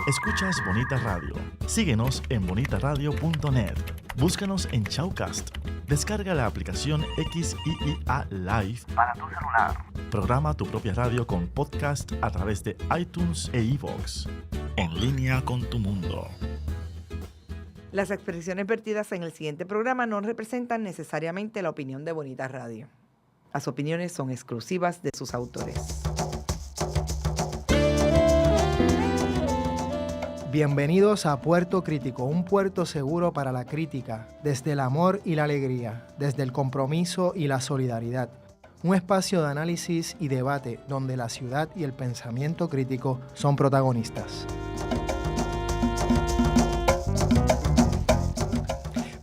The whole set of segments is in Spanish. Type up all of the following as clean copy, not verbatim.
Escuchas Bonita Radio. Síguenos en bonitaradio.net. Búscanos en Shoutcast. Descarga la aplicación XIIA Live para tu celular. Programa tu propia radio con podcast a través de iTunes e iVoox. En línea con tu mundo. Las expresiones vertidas en el siguiente programa no representan necesariamente la opinión de Bonita Radio. Las opiniones son exclusivas de sus autores. Bienvenidos a Puerto Crítico, un puerto seguro para la crítica, desde el amor y la alegría, desde el compromiso y la solidaridad. Un espacio de análisis y debate donde la ciudad y el pensamiento crítico son protagonistas.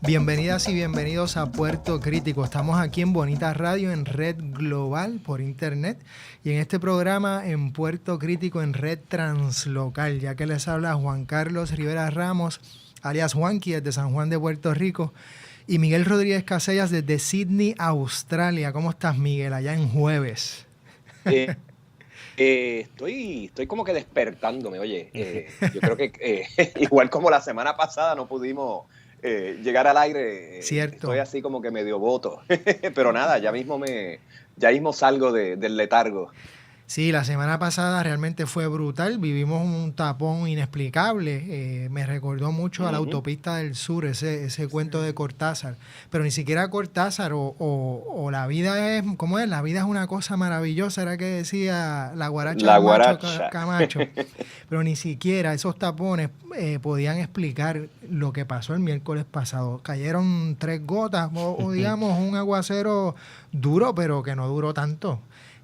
Bienvenidas y bienvenidos a Puerto Crítico. Estamos aquí en Bonita Radio, en red global por internet, y en este programa en Puerto Crítico en red translocal, ya que les habla Juan Carlos Rivera Ramos, alias Juanqui, desde San Juan de Puerto Rico, y Miguel Rodríguez Casellas desde Sydney, Australia. ¿Cómo estás, Miguel, allá en jueves? Estoy como que despertándome, oye. Yo creo que igual como la semana pasada no pudimos llegar al aire. Cierto. Estoy así como que medio boto. Pero nada, ya mismo salgo del letargo. Sí, la semana pasada realmente fue brutal. Vivimos un tapón inexplicable. Me recordó mucho a la autopista del sur, ese cuento de Cortázar. Pero ni siquiera Cortázar o la vida es, ¿cómo es? La vida es una cosa maravillosa, era que decía la guaracha. Camacho. Pero ni siquiera esos tapones podían explicar lo que pasó el miércoles pasado. Cayeron 3 gotas o digamos un aguacero duro, pero que no duró tanto.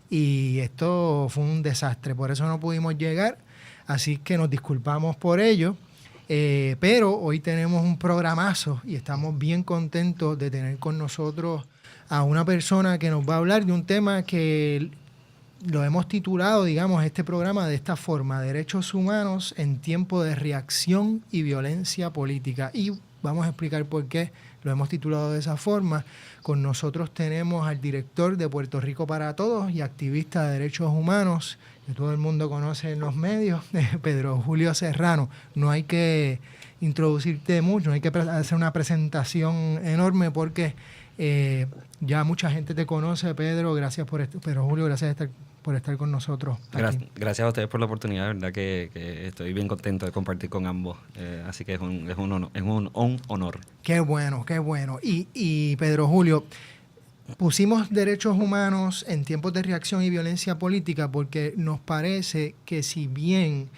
Y esto fue un desastre, por eso no pudimos llegar, así que nos disculpamos por ello, pero hoy tenemos un programazo y estamos bien contentos de tener con nosotros a una persona que nos va a hablar de un tema que lo hemos titulado, digamos, este programa de esta forma: Derechos Humanos en tiempo de reacción y violencia política. Y vamos a explicar por qué lo hemos titulado de esa forma. Con nosotros tenemos al director de Puerto Rico para Todos y activista de derechos humanos, que todo el mundo conoce en los medios, Pedro Julio Serrano. No hay que introducirte mucho, no hay que hacer una presentación enorme porque ya mucha gente te conoce, Pedro. Gracias Pedro Julio, gracias por estar con nosotros. Gracias a ustedes por la oportunidad, verdad que estoy bien contento de compartir con ambos, así que es un honor. Qué bueno, qué bueno. Y Pedro Julio, pusimos derechos humanos en tiempos de reacción y violencia política porque nos parece que si bien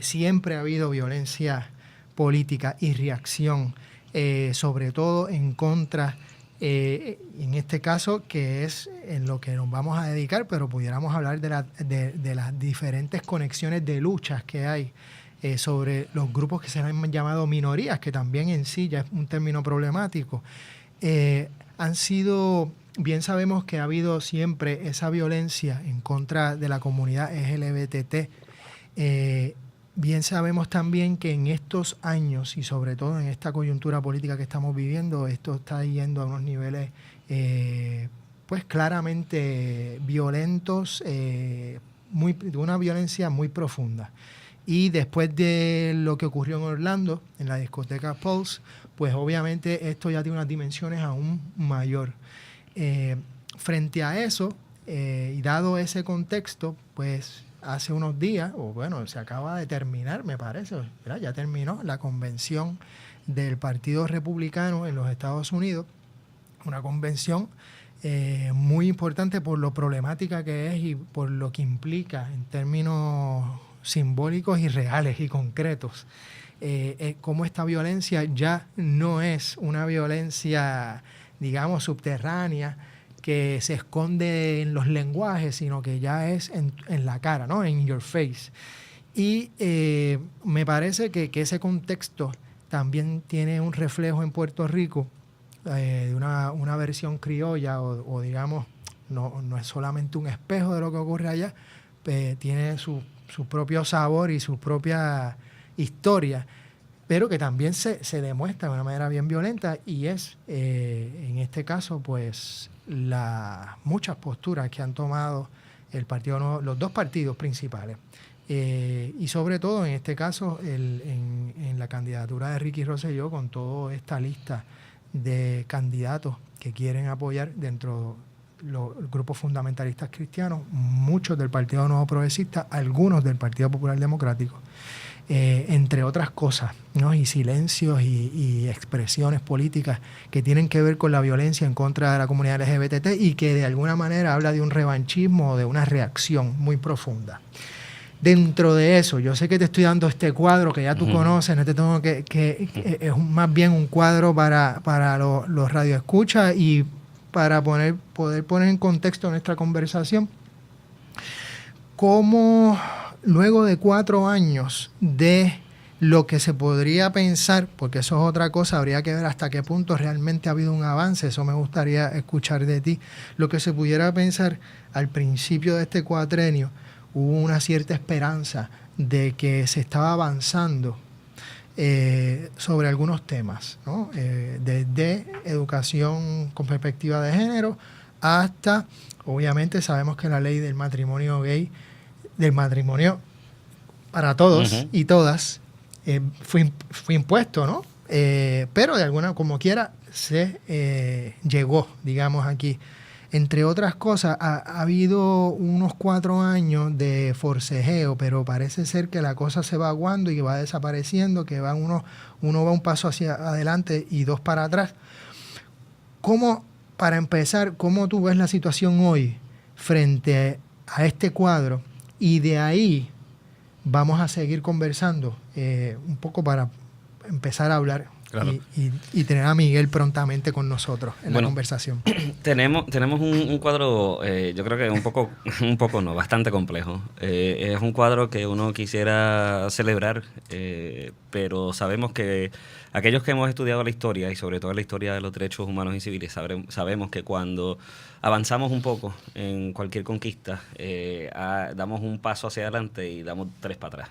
siempre ha habido violencia política y reacción, sobre todo en contra, en este caso, que es en lo que nos vamos a dedicar, pero pudiéramos hablar de las diferentes conexiones de luchas que hay sobre los grupos que se han llamado minorías, que también en sí ya es un término problemático. Han sido, bien sabemos que ha habido siempre esa violencia en contra de la comunidad LGBT. Bien sabemos también que en estos años y sobre todo en esta coyuntura política que estamos viviendo, esto está yendo a unos niveles pues claramente violentos, de una violencia muy profunda. Y después de lo que ocurrió en Orlando, en la discoteca Pulse, pues obviamente esto ya tiene unas dimensiones aún mayor. Frente a eso, y dado ese contexto, pues hace unos días, o bueno, se acaba de terminar, me parece, ¿verdad? Ya terminó la convención del Partido Republicano en los Estados Unidos, una convención muy importante por lo problemática que es y por lo que implica en términos simbólicos y reales y concretos. Cómo esta violencia ya no es una violencia, digamos, subterránea, que se esconde en los lenguajes, sino que ya es en la cara, ¿no? En your face. Y me parece que ese contexto también tiene un reflejo en Puerto Rico, de una versión criolla, o digamos, no es solamente un espejo de lo que ocurre allá, tiene su propio sabor y su propia historia, pero que también se demuestra de una manera bien violenta, y es, en este caso, pues, muchas posturas que han tomado los dos partidos principales, y sobre todo en este caso en la candidatura de Ricky Rosselló, con toda esta lista de candidatos que quieren apoyar dentro de los grupos fundamentalistas cristianos, muchos del Partido Nuevo Progresista, algunos del Partido Popular Democrático, entre otras cosas, ¿no? Y silencios y expresiones políticas que tienen que ver con la violencia en contra de la comunidad LGBT y que de alguna manera habla de un revanchismo o de una reacción muy profunda. Dentro de eso, yo sé que te estoy dando este cuadro que ya tú conoces, no te tengo que es más bien un cuadro para los radioescuchas y para poder poner en contexto nuestra conversación. ¿Cómo luego de 4 años de lo que se podría pensar, porque eso es otra cosa, habría que ver hasta qué punto realmente ha habido un avance, eso me gustaría escuchar de ti, lo que se pudiera pensar al principio de este cuatrenio, hubo una cierta esperanza de que se estaba avanzando sobre algunos temas, ¿no? Desde educación con perspectiva de género hasta, obviamente sabemos que la ley del matrimonio gay, del matrimonio para todos y todas, fue impuesto, ¿no? Pero de alguna, como quiera, se llegó, digamos, aquí. Entre otras cosas, ha habido unos 4 años de forcejeo, pero parece ser que la cosa se va aguando y que va desapareciendo, que va uno va un paso hacia adelante y 2 para atrás. ¿Cómo, para empezar, cómo tú ves la situación hoy frente a este cuadro? Y de ahí vamos a seguir conversando un poco para empezar a hablar. Claro. Y tener a Miguel prontamente con nosotros en la conversación. Tenemos un cuadro, yo creo que un poco no, bastante complejo. Es un cuadro que uno quisiera celebrar, pero sabemos que aquellos que hemos estudiado la historia, y sobre todo la historia de los derechos humanos y civiles, sabemos que cuando avanzamos un poco en cualquier conquista, damos un paso hacia adelante y damos 3 para atrás.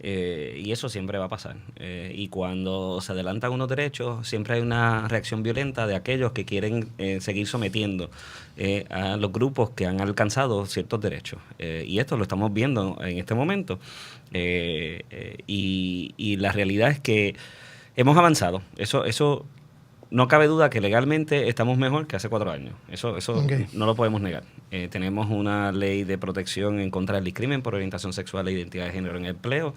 Y eso siempre va a pasar. Y cuando se adelantan unos derechos, siempre hay una reacción violenta de aquellos que quieren seguir sometiendo a los grupos que han alcanzado ciertos derechos. Y esto lo estamos viendo en este momento. Y la realidad es que hemos avanzado. Eso no cabe duda que legalmente estamos mejor que hace 4 años. Eso no lo podemos negar. Tenemos una ley de protección en contra del discrimen por orientación sexual e identidad de género en el empleo,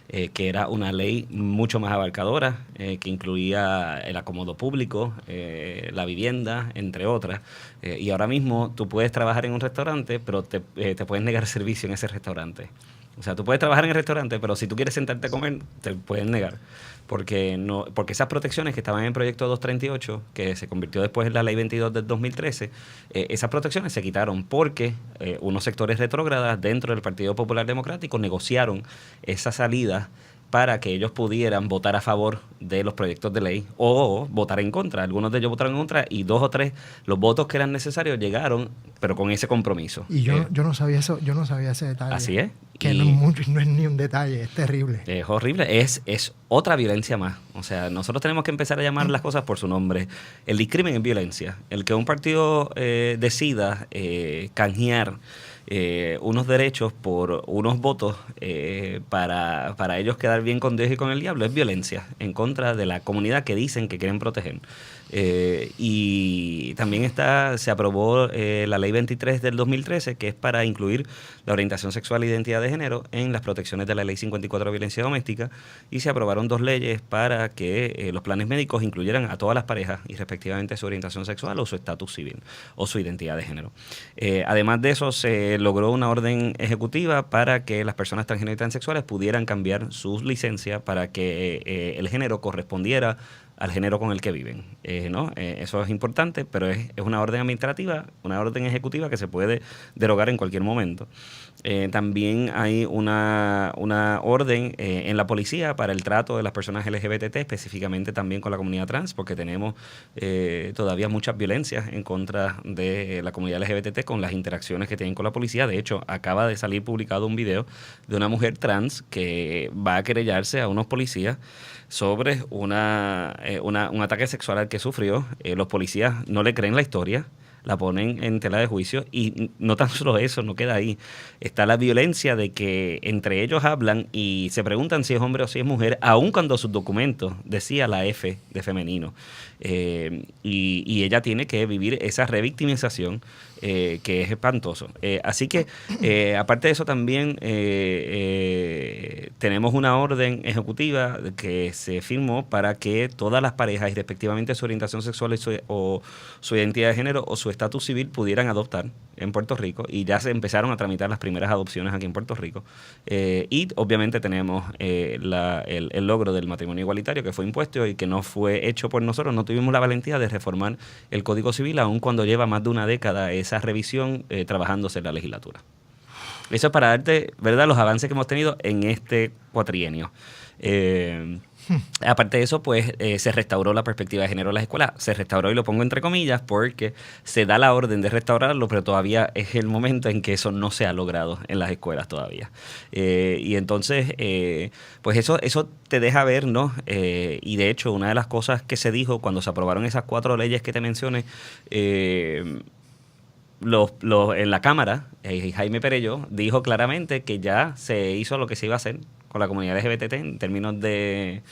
que era una ley mucho más abarcadora, que incluía el acomodo público, la vivienda, entre otras. Y ahora mismo tú puedes trabajar en un restaurante, pero te puedes negar servicio en ese restaurante. O sea, tú puedes trabajar en el restaurante, pero si tú quieres sentarte a comer, te pueden negar. Porque esas protecciones que estaban en el proyecto 238, que se convirtió después en la ley 22 del 2013, esas protecciones se quitaron porque unos sectores retrógradas dentro del Partido Popular Democrático negociaron esa salida para que ellos pudieran votar a favor de los proyectos de ley o votar en contra. Algunos de ellos votaron en contra y 2 o 3, los votos que eran necesarios llegaron, pero con ese compromiso. Y yo no sabía eso, yo no sabía ese detalle. Así es. Que no es ni un detalle, es terrible. Es horrible, es otra violencia más. O sea, nosotros tenemos que empezar a llamar las cosas por su nombre. El discrimen es violencia. El que un partido decida canjear unos derechos por unos votos para ellos quedar bien con Dios y con el diablo es violencia en contra de la comunidad que dicen que quieren proteger. Y también se aprobó la ley 23 del 2013, que es para incluir la orientación sexual e identidad de género en las protecciones de la ley 54 de violencia doméstica, y se aprobaron 2 leyes para que los planes médicos incluyeran a todas las parejas y respectivamente su orientación sexual o su estatus civil o su identidad de género. Además de eso, se logró una orden ejecutiva para que las personas transgénero y transexuales pudieran cambiar sus licencias para que el género correspondiera al género con el que viven, ¿no? Eso es importante, pero es una orden administrativa, una orden ejecutiva que se puede derogar en cualquier momento. También hay una orden en la policía para el trato de las personas LGBT, específicamente también con la comunidad trans, porque tenemos todavía muchas violencias en contra de la comunidad LGBT con las interacciones que tienen con la policía. De hecho, acaba de salir publicado un video de una mujer trans que va a querellarse a unos policías sobre un ataque sexual al que sufrió. Los policías no le creen la historia. la ponen en tela de juicio. Y no tan solo eso, no queda ahí. Está la violencia de que entre ellos hablan y se preguntan si es hombre o si es mujer, aun cuando sus documentos decía la F de femenino. Y ella tiene que vivir esa revictimización que es espantoso. Así que, aparte de eso, también tenemos una orden ejecutiva que se firmó para que todas las parejas, y respectivamente su orientación sexual o su identidad de género o su estatus civil, pudieran adoptar en Puerto Rico, y ya se empezaron a tramitar las primeras adopciones aquí en Puerto Rico. Y obviamente tenemos el logro del matrimonio igualitario, que fue impuesto y que no fue hecho por nosotros. No tuvimos la valentía de reformar el Código Civil, aun cuando lleva más de una década esa revisión trabajándose en la legislatura. Eso es para darte, ¿verdad?, los avances que hemos tenido en este cuatrienio. Aparte de eso, pues se restauró la perspectiva de género en las escuelas. Se restauró, y lo pongo entre comillas, porque se da la orden de restaurarlo, pero todavía es el momento en que eso no se ha logrado en las escuelas todavía. Y entonces, pues eso te deja ver, ¿no? Y de hecho, una de las cosas que se dijo cuando se aprobaron esas 4 leyes que te mencioné, en la Cámara, Jaime Perelló dijo claramente que ya se hizo lo que se iba a hacer con la comunidad LGBT en términos de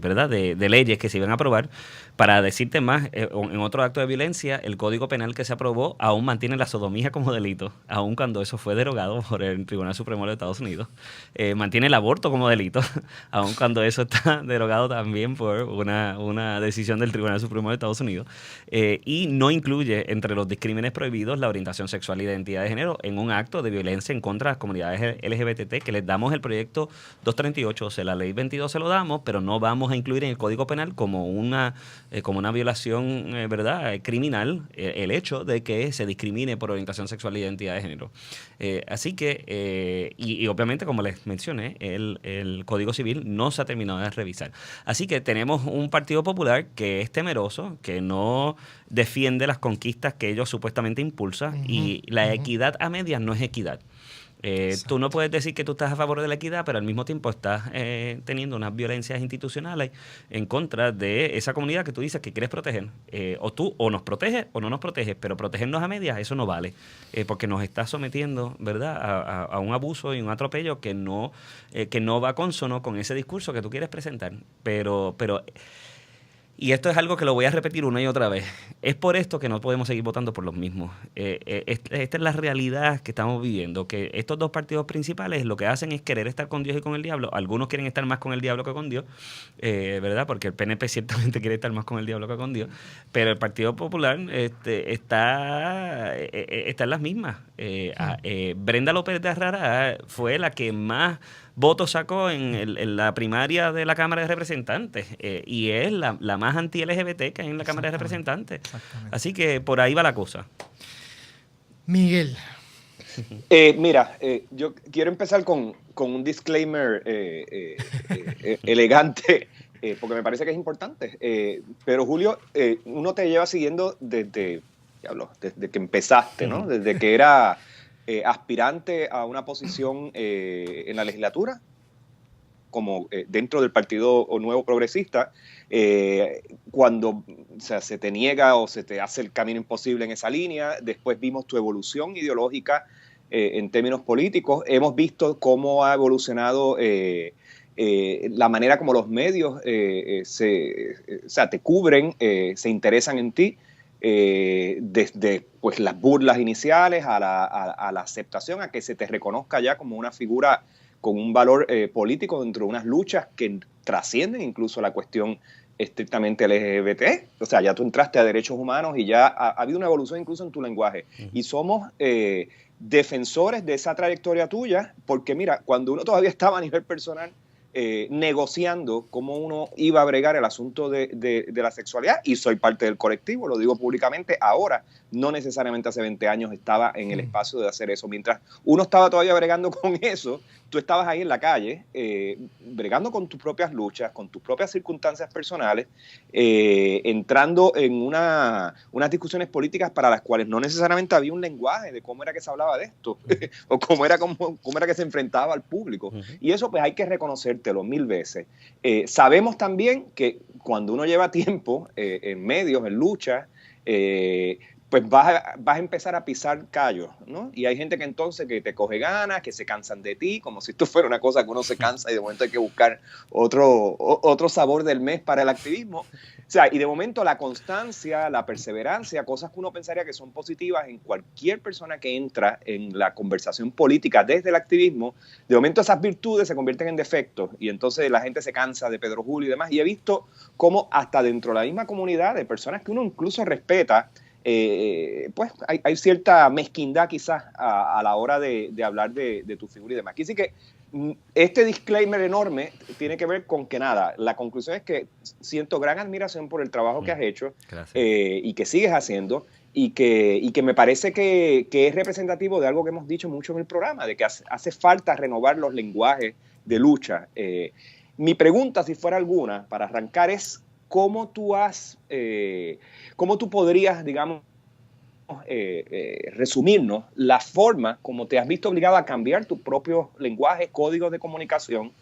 ¿verdad? De leyes que se iban a aprobar. Para decirte más, en otro acto de violencia, el Código Penal que se aprobó aún mantiene la sodomía como delito, aun cuando eso fue derogado por el Tribunal Supremo de Estados Unidos. Mantiene el aborto como delito, aun cuando eso está derogado también por una decisión del Tribunal Supremo de Estados Unidos. Y no incluye entre los discrímenes prohibidos la orientación sexual e identidad de género en un acto de violencia en contra de las comunidades LGBT, que les damos el proyecto 238, o sea, la ley 22 se lo damos, pero no vamos a incluir en el Código Penal como una violación, ¿verdad?, criminal, el hecho de que se discrimine por orientación sexual e identidad de género. Así que, y obviamente, como les mencioné, el Código Civil no se ha terminado de revisar. Así que tenemos un Partido Popular que es temeroso, que no defiende las conquistas que ellos supuestamente impulsan, y la equidad a medias no es equidad. Tú no puedes decir que tú estás a favor de la equidad, pero al mismo tiempo estás teniendo unas violencias institucionales en contra de esa comunidad que tú dices que quieres proteger. O tú o nos proteges o no nos proteges, pero protegernos a medias, eso no vale, porque nos estás sometiendo, ¿verdad?, a un abuso y un atropello que no va consono con ese discurso que tú quieres presentar. Pero y esto es algo que lo voy a repetir una y otra vez. Es por esto que no podemos seguir votando por los mismos. Esta es la realidad que estamos viviendo, que estos dos partidos principales lo que hacen es querer estar con Dios y con el diablo. Algunos quieren estar más con el diablo que con Dios, ¿verdad? Porque el PNP ciertamente quiere estar más con el diablo que con Dios. Pero el Partido Popular está en las mismas. Brenda López de Arrará fue la que más votos sacó en la primaria de la Cámara de Representantes, y es la más anti-LGBT que hay en la Cámara de Representantes. Así que por ahí va la cosa. Miguel. Mira, yo quiero empezar con un disclaimer elegante, porque me parece que es importante. Pero Julio, uno te lleva siguiendo desde que empezaste, ¿no? Desde que era aspirante a una posición en la legislatura, como dentro del Partido Nuevo Progresista, cuando se te niega o se te hace el camino imposible en esa línea. Después vimos tu evolución ideológica en términos políticos. Hemos visto cómo ha evolucionado la manera como los medios te cubren, se interesan en ti, desde pues las burlas iniciales a la aceptación, a que se te reconozca ya como una figura con un valor político dentro de unas luchas que trascienden incluso la cuestión estrictamente LGBT. O sea, ya tú entraste a derechos humanos y ya ha habido una evolución incluso en tu lenguaje. Y somos defensores de esa trayectoria tuya, porque mira, cuando uno todavía estaba a nivel personal negociando cómo uno iba a bregar el asunto de la sexualidad, y soy parte del colectivo, lo digo públicamente, ahora, no necesariamente hace 20 años estaba en el espacio de hacer eso. Mientras uno estaba todavía bregando con eso, tú estabas ahí en la calle, bregando con tus propias luchas, con tus propias circunstancias personales, entrando en unas discusiones políticas para las cuales no necesariamente había un lenguaje de cómo era que se hablaba de esto, o cómo era que se enfrentaba al público. Y eso pues hay que reconocértelo 1000 veces. Sabemos también que cuando uno lleva tiempo en medios, en luchas, pues vas a empezar a pisar callos, ¿no? Y hay gente que entonces que te coge ganas, que se cansan de ti, como si esto fuera una cosa que uno se cansa y de momento hay que buscar otro sabor del mes para el activismo. O sea, y de momento la constancia, la perseverancia, cosas que uno pensaría que son positivas en cualquier persona que entra en la conversación política desde el activismo, de momento esas virtudes se convierten en defectos y entonces la gente se cansa de Pedro Julio y demás. Y he visto cómo hasta dentro de la misma comunidad de personas que uno incluso respeta, pues hay cierta mezquindad quizás a la hora de hablar de tu figura y demás. Así que este disclaimer enorme tiene que ver con que nada, la conclusión es que siento gran admiración por el trabajo que has hecho y que sigues haciendo y que me parece que es representativo de algo que hemos dicho mucho en el programa, de que hace falta renovar los lenguajes de lucha. Mi pregunta, si fuera alguna, para arrancar es ¿cómo tú podrías, digamos, resumirnos la forma como te has visto obligado a cambiar tus propios lenguajes, códigos de comunicación,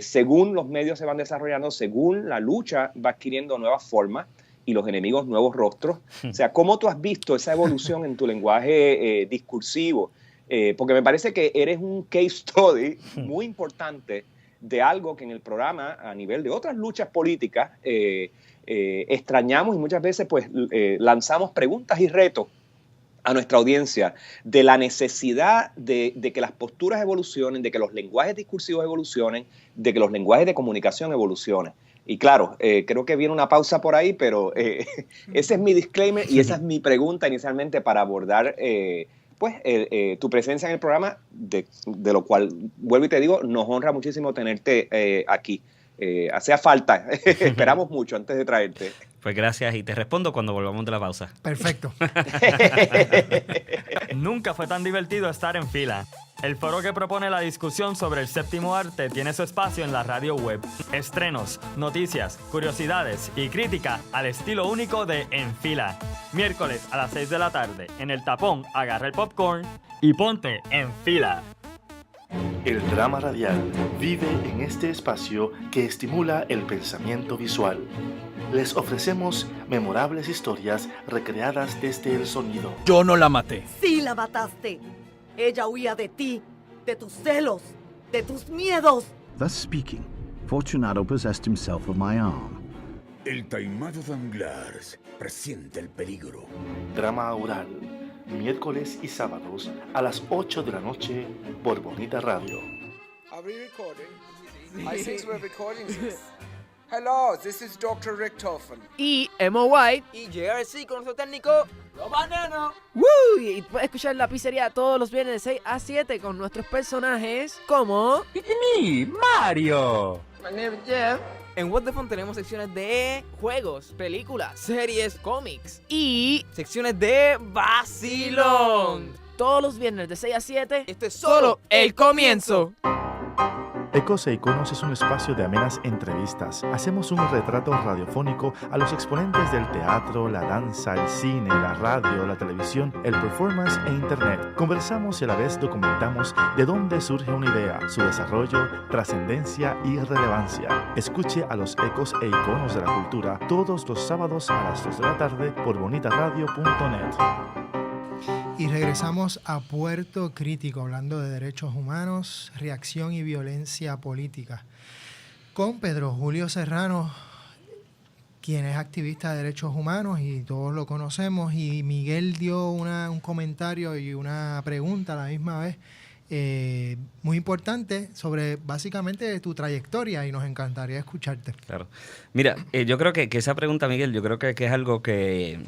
según los medios se van desarrollando, según la lucha va adquiriendo nuevas formas y los enemigos nuevos rostros? O sea, ¿cómo tú has visto esa evolución en tu lenguaje discursivo? Porque me parece que eres un case study muy importante de algo que en el programa, a nivel de otras luchas políticas, extrañamos y muchas veces pues lanzamos preguntas y retos a nuestra audiencia de la necesidad de que las posturas evolucionen, de que los lenguajes discursivos evolucionen, de que los lenguajes de comunicación evolucionen. Y claro, creo que viene una pausa por ahí, pero ese es mi disclaimer y esa es mi pregunta inicialmente para abordar pues tu presencia en el programa, de lo cual, vuelvo y te digo, nos honra muchísimo tenerte aquí. Hacía falta, esperamos mucho antes de traerte. Pues gracias y te respondo cuando volvamos de la pausa. Perfecto. Nunca fue tan divertido estar en fila. El foro que propone la discusión sobre el séptimo arte tiene su espacio en la radio web. Estrenos, noticias, curiosidades y crítica al estilo único de En Fila. Miércoles a las 6 de la tarde, en El Tapón, agarra el popcorn y ponte en fila. El drama radial vive en este espacio que estimula el pensamiento visual. Les ofrecemos memorables historias recreadas desde el sonido. Yo no la maté. Sí la mataste. Ella huía de ti, de tus celos, de tus miedos. Thus speaking, Fortunato possessed himself of my arm. El taimado Danglars presiente el peligro. Drama oral, miércoles y sábados a las 8 de la noche por Bonita Radio. Are we recording? I think we're recording this. Hello, this is Dr. Richtofen. Y Emo White. Y JRC con nuestro técnico Romaneno. ¡Woo! Y puedes escuchar La Pizzería todos los viernes de 6 a 7 con nuestros personajes como... ¡Y Mario! My name is Jeff. En What the Fun tenemos secciones de juegos, películas, series, cómics y secciones de vacilón. Todos los viernes de 6 a 7. Esto es solo el comienzo. Ecos e Iconos es un espacio de amenas entrevistas. Hacemos un retrato radiofónico a los exponentes del teatro, la danza, el cine, la radio, la televisión, el performance e internet. Conversamos y a la vez documentamos de dónde surge una idea, su desarrollo, trascendencia y relevancia. Escuche a los Ecos e Iconos de la Cultura todos los sábados a las 2 de la tarde por bonitaradio.net. Y regresamos a Puerto Crítico, hablando de derechos humanos, reacción y violencia política, con Pedro Julio Serrano, quien es activista de derechos humanos y todos lo conocemos, y Miguel dio un comentario y una pregunta a la misma vez muy importante sobre básicamente tu trayectoria y nos encantaría escucharte. Claro. Mira, yo creo que esa pregunta, Miguel, yo creo que es algo que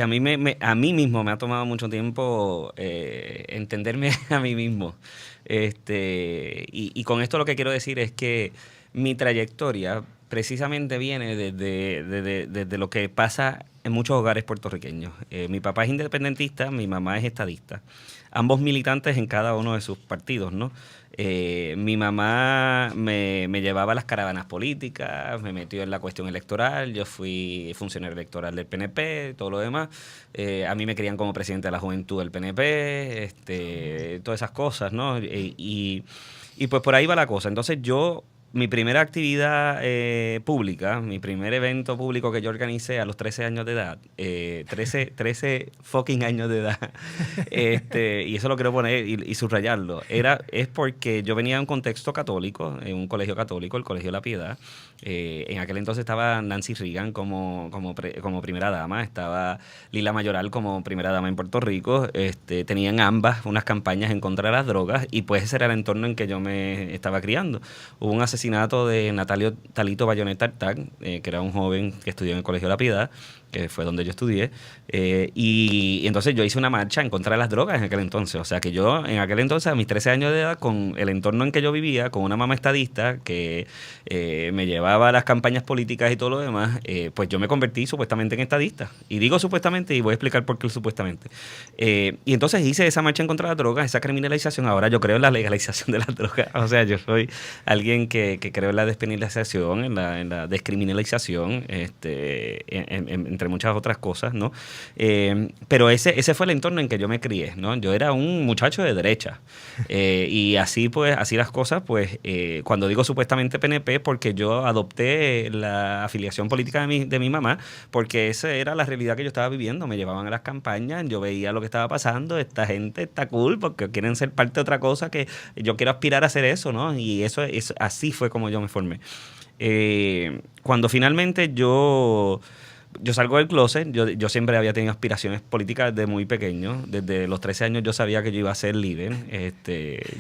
a mí mismo me ha tomado mucho tiempo entenderme a mí mismo. Y con esto lo que quiero decir es que mi trayectoria precisamente viene desde lo que pasa en muchos hogares puertorriqueños. Mi papá es independentista, mi mamá es estadista. Ambos militantes en cada uno de sus partidos, ¿no? Mi mamá me llevaba a las caravanas políticas, me metió en la cuestión electoral, yo fui funcionario electoral del PNP, todo lo demás. A mí me querían como presidente de la juventud del PNP, todas esas cosas, ¿no? Y pues por ahí va la cosa. Entonces yo mi primera actividad pública, mi primer evento público que yo organicé a los 13 años de edad, 13 fucking años de edad, y eso lo quiero poner y subrayarlo, es porque yo venía de un contexto católico, en un colegio católico, el Colegio de la Piedad. En aquel entonces estaba Nancy Reagan como primera dama, estaba Lila Mayoral como primera dama en Puerto Rico, tenían ambas unas campañas en contra de las drogas y pues ese era el entorno en que yo me estaba criando. Hubo un asesinato de Natalio Talito Bayonet Tartac, que era un joven que estudió en el Colegio de la Piedad, que fue donde yo estudié, y entonces yo hice una marcha en contra de las drogas en aquel entonces. O sea que yo en aquel entonces, a mis 13 años de edad, con el entorno en que yo vivía, con una mamá estadista que me llevaba a las campañas políticas y todo lo demás, pues yo me convertí supuestamente en estadista. Y digo supuestamente, y voy a explicar por qué supuestamente. Y entonces hice esa marcha en contra de las drogas, esa criminalización. Ahora yo creo en la legalización de las drogas. O sea, yo soy alguien que creo en la despenalización, en la descriminalización, entre muchas otras cosas, ¿no? Pero ese fue el entorno en que yo me crié, ¿no? Yo era un muchacho de derecha. Y así las cosas, pues, cuando digo supuestamente PNP, porque yo adopté la afiliación política de mi mamá, porque esa era la realidad que yo estaba viviendo. Me llevaban a las campañas, yo veía lo que estaba pasando, esta gente está cool porque quieren ser parte de otra cosa, que yo quiero aspirar a hacer eso, ¿no? Y así fue como yo me formé. Cuando finalmente yo salgo del closet, yo siempre había tenido aspiraciones políticas desde muy pequeño. Desde los 13 años yo sabía que yo iba a ser líder.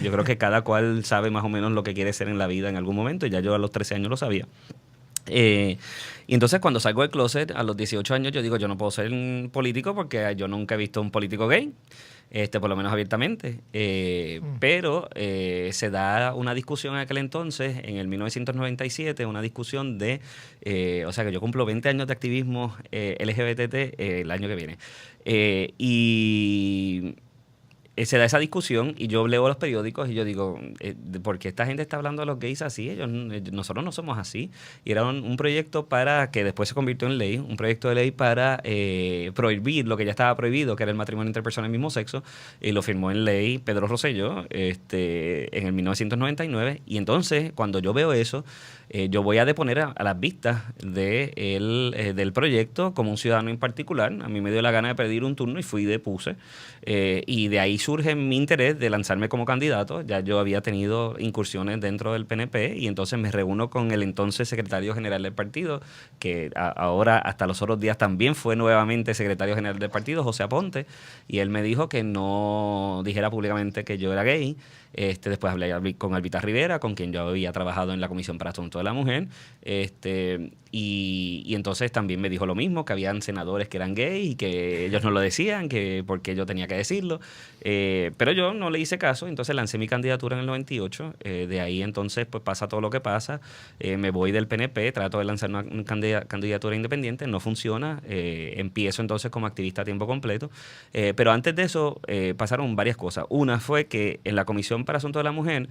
Yo creo que cada cual sabe más o menos lo que quiere ser en la vida en algún momento, y ya yo a los 13 años lo sabía. Y entonces cuando salgo del closet a los 18 años, yo digo, yo no puedo ser un político porque yo nunca he visto un político gay. Por lo menos abiertamente, pero se da una discusión en aquel entonces, en el 1997, una discusión o sea que yo cumplo 20 años de activismo LGBT el año que viene, y se da esa discusión y yo leo los periódicos y yo digo, ¿por qué esta gente está hablando de los gays así? Nosotros no somos así. Y era un proyecto que después se convirtió en ley, un proyecto de ley para prohibir lo que ya estaba prohibido, que era el matrimonio entre personas del mismo sexo, y lo firmó en ley Pedro Rosselló en el 1999. Y entonces, cuando yo veo eso, yo voy a deponer a las vistas del proyecto como un ciudadano en particular. A mí me dio la gana de pedir un turno y fui y depuse. Y de ahí surge mi interés de lanzarme como candidato. Ya yo había tenido incursiones dentro del PNP y entonces me reúno con el entonces secretario general del partido, que ahora hasta los otros días también fue nuevamente secretario general del partido, José Aponte, y él me dijo que no dijera públicamente que yo era gay. Después hablé con Albita Rivera, con quien yo había trabajado en la Comisión para Asuntos de la Mujer, y entonces también me dijo lo mismo, que habían senadores que eran gays y que ellos no lo decían, que porque yo tenía que decirlo, pero yo no le hice caso. Entonces lancé mi candidatura en el 98, de ahí entonces pues pasa todo lo que pasa, me voy del PNP, trato de lanzar una candidatura independiente, no funciona, empiezo entonces como activista a tiempo completo, pero antes de eso pasaron varias cosas. Una fue que en la Comisión para Asuntos de la Mujer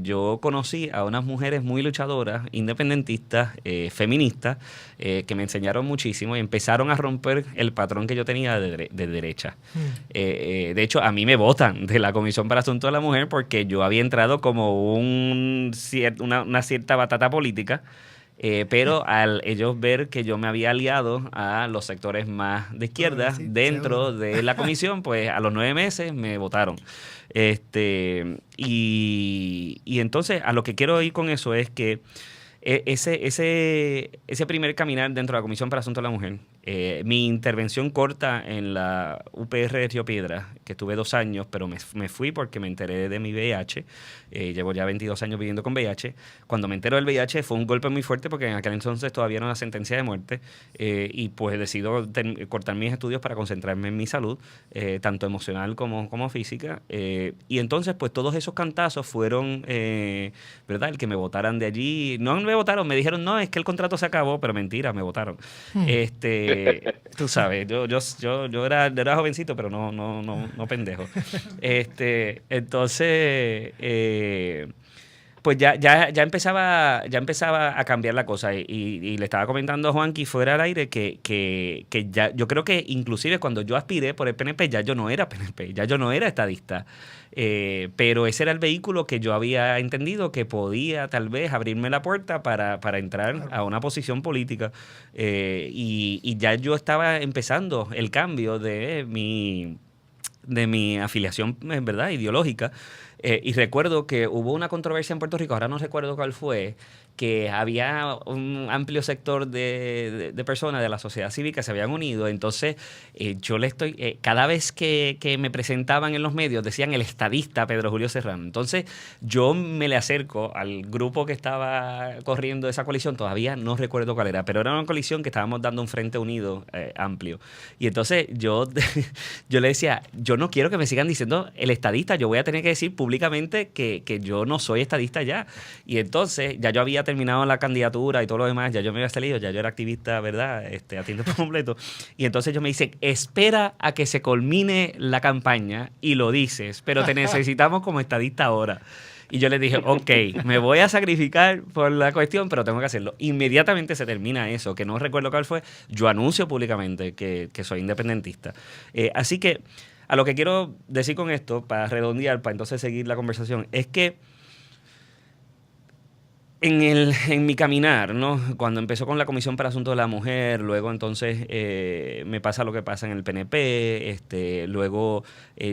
yo conocí a unas mujeres muy luchadoras, independentistas, feministas, que me enseñaron muchísimo y empezaron a romper el patrón que yo tenía de derecha. De hecho, a mí me votan de la Comisión para Asuntos de la Mujer porque yo había entrado como una cierta batata política, pero al ellos ver que yo me había aliado a los sectores más de izquierda dentro de la comisión, pues a los 9 meses me votaron. Y entonces a lo que quiero ir con eso es que ese primer caminar dentro de la Comisión para Asuntos de la Mujer, mi intervención corta en la UPR de Río Piedras, que estuve 2 años, pero me fui porque me enteré de mi VIH. Llevo ya 22 años viviendo con VIH. Cuando me entero del VIH fue un golpe muy fuerte porque en aquel entonces todavía era una sentencia de muerte, y pues decido cortar mis estudios para concentrarme en mi salud, tanto emocional como física. Y entonces pues todos esos cantazos fueron, ¿verdad? El que me votaran de allí. No me votaron, me dijeron, no, es que el contrato se acabó, pero mentira, me votaron. Tú sabes, yo era jovencito, pero no pendejo. Entonces, pues ya empezaba a cambiar la cosa y le estaba comentando a Juanqui fuera al aire que ya, yo creo que inclusive cuando yo aspiré por el PNP ya yo no era PNP, ya yo no era estadista. Pero ese era el vehículo que yo había entendido que podía tal vez abrirme la puerta para entrar a una posición política. Y ya yo estaba empezando el cambio de mi afiliación, ¿verdad?, ideológica. Y recuerdo que hubo una controversia en Puerto Rico, ahora no recuerdo cuál fue, que había un amplio sector de personas de la sociedad civil que se habían unido. Entonces, yo cada vez que me presentaban en los medios, decían el estadista Pedro Julio Serrano. Entonces, yo me le acerco al grupo que estaba corriendo esa coalición, todavía no recuerdo cuál era, pero era una coalición que estábamos dando un frente unido amplio. Y entonces, yo le decía, yo no quiero que me sigan diciendo el estadista, yo voy a tener que decir públicamente que yo no soy estadista ya. Y entonces, ya yo había terminado la candidatura y todo lo demás, ya yo me había salido, ya yo era activista, ¿verdad?, a tiempo completo. Y entonces yo me dice, espera a que se culmine la campaña y lo dices, pero te necesitamos como estadista ahora. Y yo le dije, ok, me voy a sacrificar por la cuestión, pero tengo que hacerlo. Inmediatamente se termina eso, que no recuerdo cuál fue, yo anuncio públicamente que soy independentista. Así que a lo que quiero decir con esto, para redondear, para entonces seguir la conversación, es que en mi caminar, ¿no?, cuando empezó con la Comisión para Asuntos de la Mujer, luego entonces me pasa lo que pasa en el PNP, luego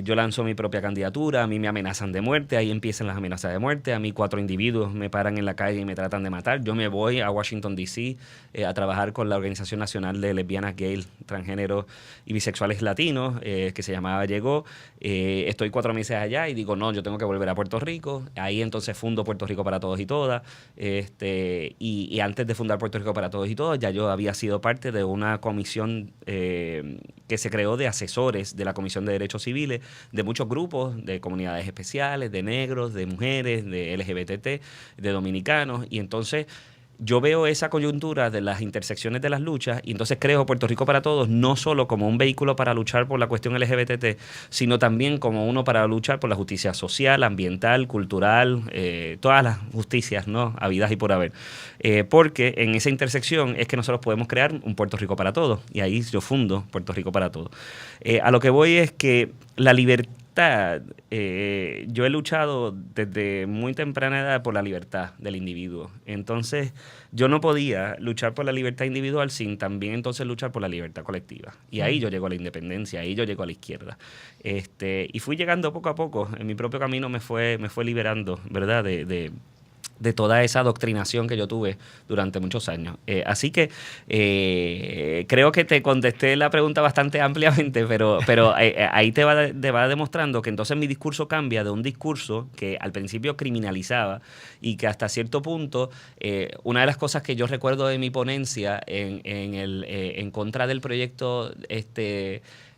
yo lanzo mi propia candidatura, a mí me amenazan de muerte, ahí empiezan las amenazas de muerte, a mí 4 individuos me paran en la calle y me tratan de matar, yo me voy a Washington, D.C. A trabajar con la Organización Nacional de Lesbianas, Gays, Transgéneros y Bisexuales Latinos, que se llamaba Llegó. Estoy 4 meses allá y digo, no, yo tengo que volver a Puerto Rico. Ahí entonces fundo Puerto Rico para Todos y Todas. Y antes de fundar Puerto Rico para Todos y Todas, ya yo había sido parte de una comisión que se creó de asesores de la Comisión de Derechos Civiles, de muchos grupos, de comunidades especiales, de negros, de mujeres, de LGBT, de dominicanos. Y entonces yo veo esa coyuntura de las intersecciones de las luchas y entonces creo Puerto Rico para Todos no solo como un vehículo para luchar por la cuestión LGBT, sino también como uno para luchar por la justicia social, ambiental, cultural, todas las justicias, ¿no?, habidas y por haber. Porque en esa intersección es que nosotros podemos crear un Puerto Rico para Todos y ahí yo fundo Puerto Rico para Todos. A lo que voy es que la libertad, yo he luchado desde muy temprana edad por la libertad del individuo. Entonces, yo no podía luchar por la libertad individual sin también entonces luchar por la libertad colectiva. Y ahí yo llego a la independencia, ahí yo llego a la izquierda. Y fui llegando poco a poco. En mi propio camino me fue liberando, ¿verdad?, de toda esa adoctrinación que yo tuve durante muchos años. Así que creo que te contesté la pregunta bastante ampliamente, pero ahí te va demostrando que entonces mi discurso cambia de un discurso que al principio criminalizaba y que hasta cierto punto, una de las cosas que yo recuerdo de mi ponencia en contra del proyecto